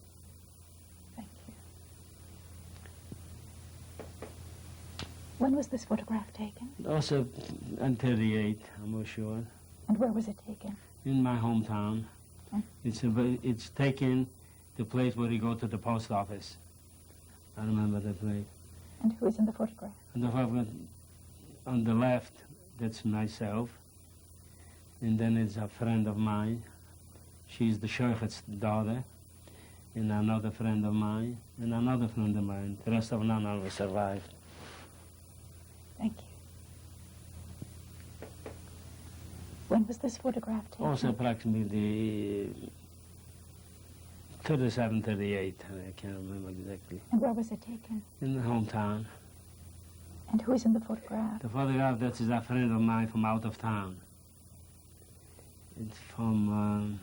Thank you. When was this photograph taken? Also in 38, I'm not sure. And where was it taken? In my hometown. Hmm. It's taken the place where you go to the post office. I remember the place. And who is in the photograph? And the photograph on the left, that's myself. And then it's a friend of mine. She's the sheriff's daughter. and another friend of mine, and another friend of mine. The rest of none of us survived. Thank you. When was this photograph taken? Also approximately 37, 38, I can't remember exactly. And where was it taken? In the hometown. And who is in the photograph? The photograph, that is a friend of mine from out of town. It's from,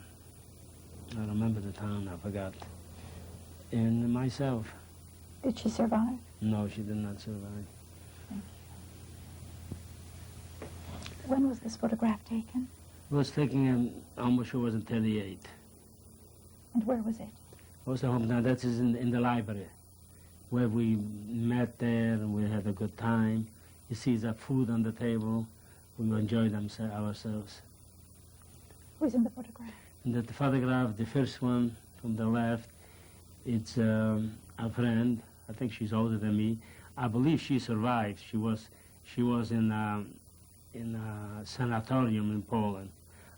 I remember the town, I forgot. And myself. Did she survive? No, she did not survive. Thank you. When was this photograph taken? It was taken in, almost sure it was in 38. And where was it? Also hometown, that is in the library, where we met there and we had a good time. You see the food on the table, we enjoyed ourselves. Who's in the photograph? And the photograph, the first one from the left, it's a friend. I think she's older than me. I believe she survived. She was in a sanatorium in Poland.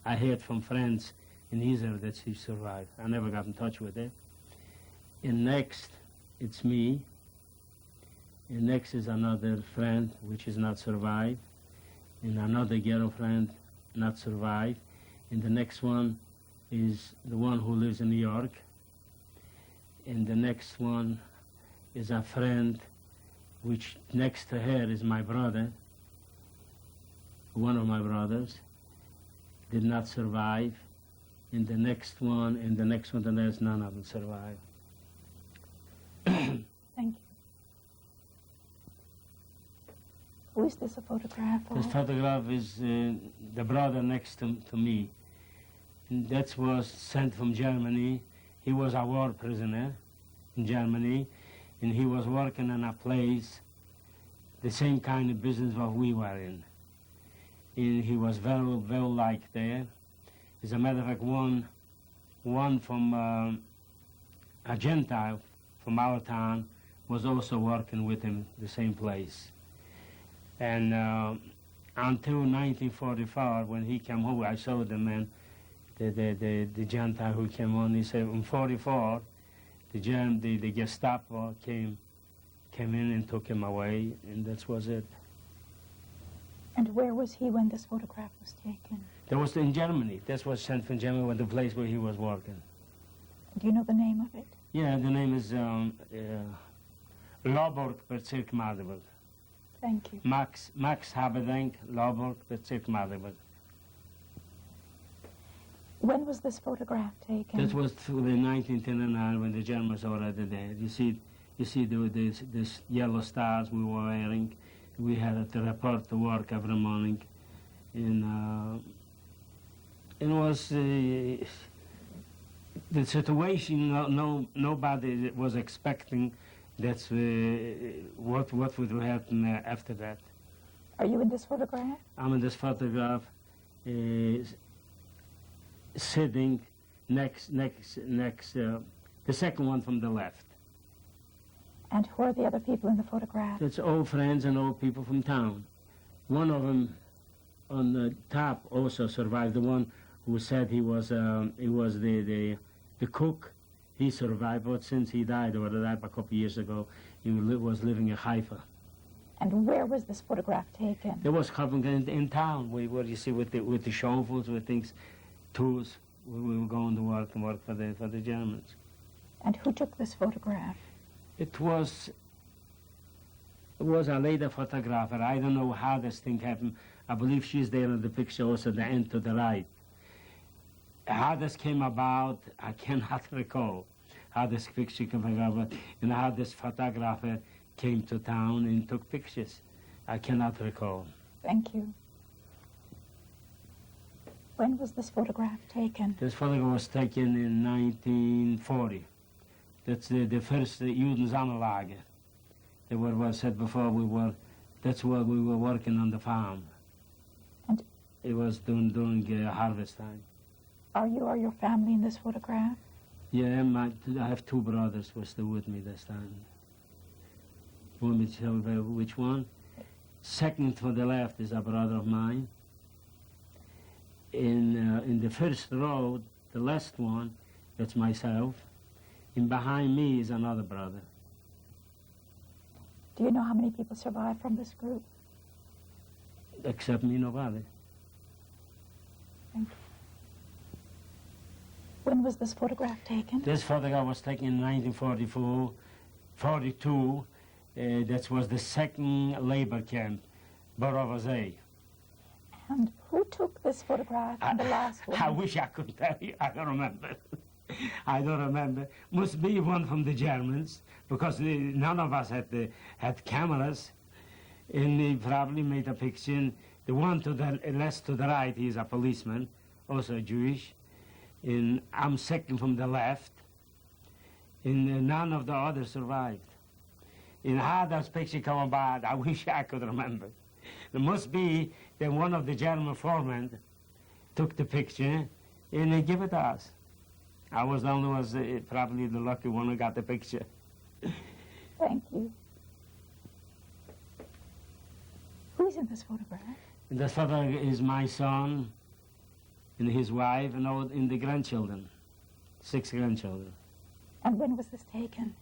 I heard from friends in Israel that she survived. I never got in touch with her. And next, it's me. And next is another friend, which is not survived. And another girlfriend, not survived. And the next one is the one who lives in New York. And the next one is a friend, which next to her is my brother, one of my brothers, did not survive. And the next one, and the next one, and there's none of them survived. Thank you. Who is this a photograph of? This photograph is the brother next to me. And that was sent from Germany. He was a war prisoner in Germany, and he was working in a place, the same kind of business what we were in. And he was very well liked there. As a matter of fact, one from a Gentile from our town was also working with him the same place. And until 1944, when he came home, I saw the man, the Gentile who came on. He said, in 44, the Gestapo came in and took him away, and that was it. And where was he when this photograph was taken? That was in Germany. That was sent from Germany, the place where he was working. Do you know the name of it? Yeah, the name is Loborg Bezirk Magdeburg. Thank you. Max Habedank, Loborg Bezirk Magdeburg. When was this photograph taken? That was through the 1929 when the Germans were already there. You see this yellow stars we were wearing. We had to report to work every morning. And it was the situation. Nobody was expecting that's what would happen after that. Are you in this photograph? I'm in this photograph, sitting next, the second one from the left. And who are the other people in the photograph? That's old friends and old people from town. One of them on the top also survived. The one who said he was the cook. He survived, but since he died, or died a couple of years ago, he was living in Haifa. And where was this photograph taken? It was covered in town, where you see with the shovels, with things, tools. We were going to work for the Germans. And who took this photograph? It was a lady photographer. I don't know how this thing happened. I believe she's there in the picture also, the end to the right. How this came about, I cannot recall how this picture came about, and how this photographer came to town and took pictures. I cannot recall. Thank you. When was this photograph taken? This photograph was taken in 1940. That's the first Judensammellager. They were said before, that's where we were working on the farm. And it was during harvest time. Are you or your family in this photograph? Yeah, I have two brothers who were still with me this time. You want me to tell you which one? Second from the left is a brother of mine. In the first row, the last one, that's myself. And behind me is another brother. Do you know how many people survived from this group? Except me, nobody. Thank you. When was this photograph taken? This photograph was taken in 1944, 42. That was the second labor camp, Borovazay. And who took this photograph and the last one? I wish I could tell you. I don't remember. I don't remember. Must be one from the Germans, because none of us had cameras. And they probably made a picture. The one to the left to the right, he's a policeman, also Jewish. And I'm second from the left. And none of the others survived. And how that picture come about, I wish I could remember. It must be that one of the German foremen took the picture and they give it to us. I was the only one, probably the lucky one who got the picture. Thank you. Who's in this photograph? And this photograph is my son and his wife and all and the grandchildren, 6 grandchildren. And when was this taken?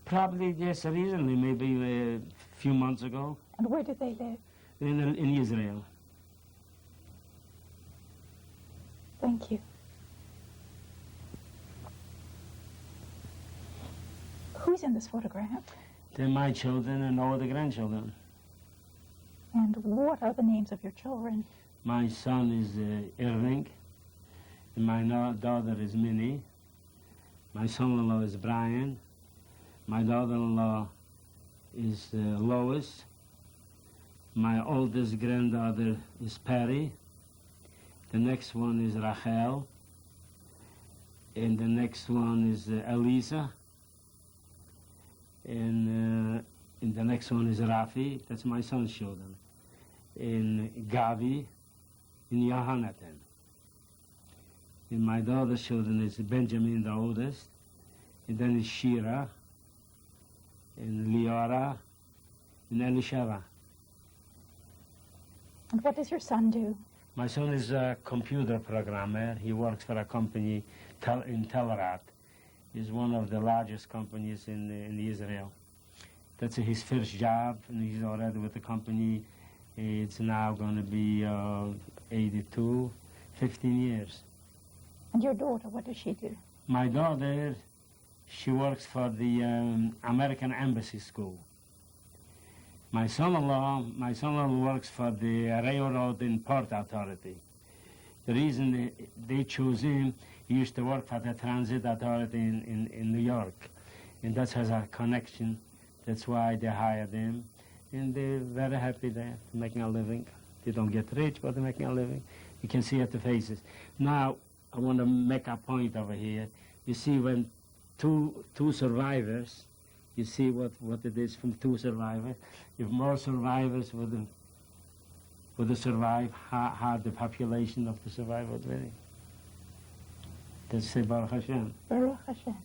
Probably just recently, maybe a few months ago, And where did they live? in Israel. Thank you. Who's in this photograph? They're my children and all the grandchildren. And what are the names of your children? My son is Irving, and my daughter is Minnie. My son-in-law is Brian. My daughter-in-law is Lois. My oldest granddaughter is Perry. The next one is Rachel. And the next one is Elisa. And the next one is Rafi. That's my son's children. And Gavi and Yohanatan. And my daughter's children is Benjamin, the oldest. And then is Shira, and Leora, and Elisheva. And what does your son do? My son is a computer programmer. He works for a company in Telerat. He's one of the largest companies in Israel. That's his first job, and he's already with the company. It's now going to be 82, 15 years. And your daughter, what does she do? My daughter, she works for the American Embassy School. My son-in-law works for the Railroad and Port Authority. The reason they chose him, he used to work for the Transit Authority in New York. And that has a connection. That's why they hired him. And they're very happy there, making a living. They don't get rich, but they're making a living. You can see at the faces. Now, I want to make a point over here. You see when two survivors, you see what it is from 2 survivors. If more survivors would survive, how the population of the survivors would be. Let's say Baruch Hashem. Baruch Hashem.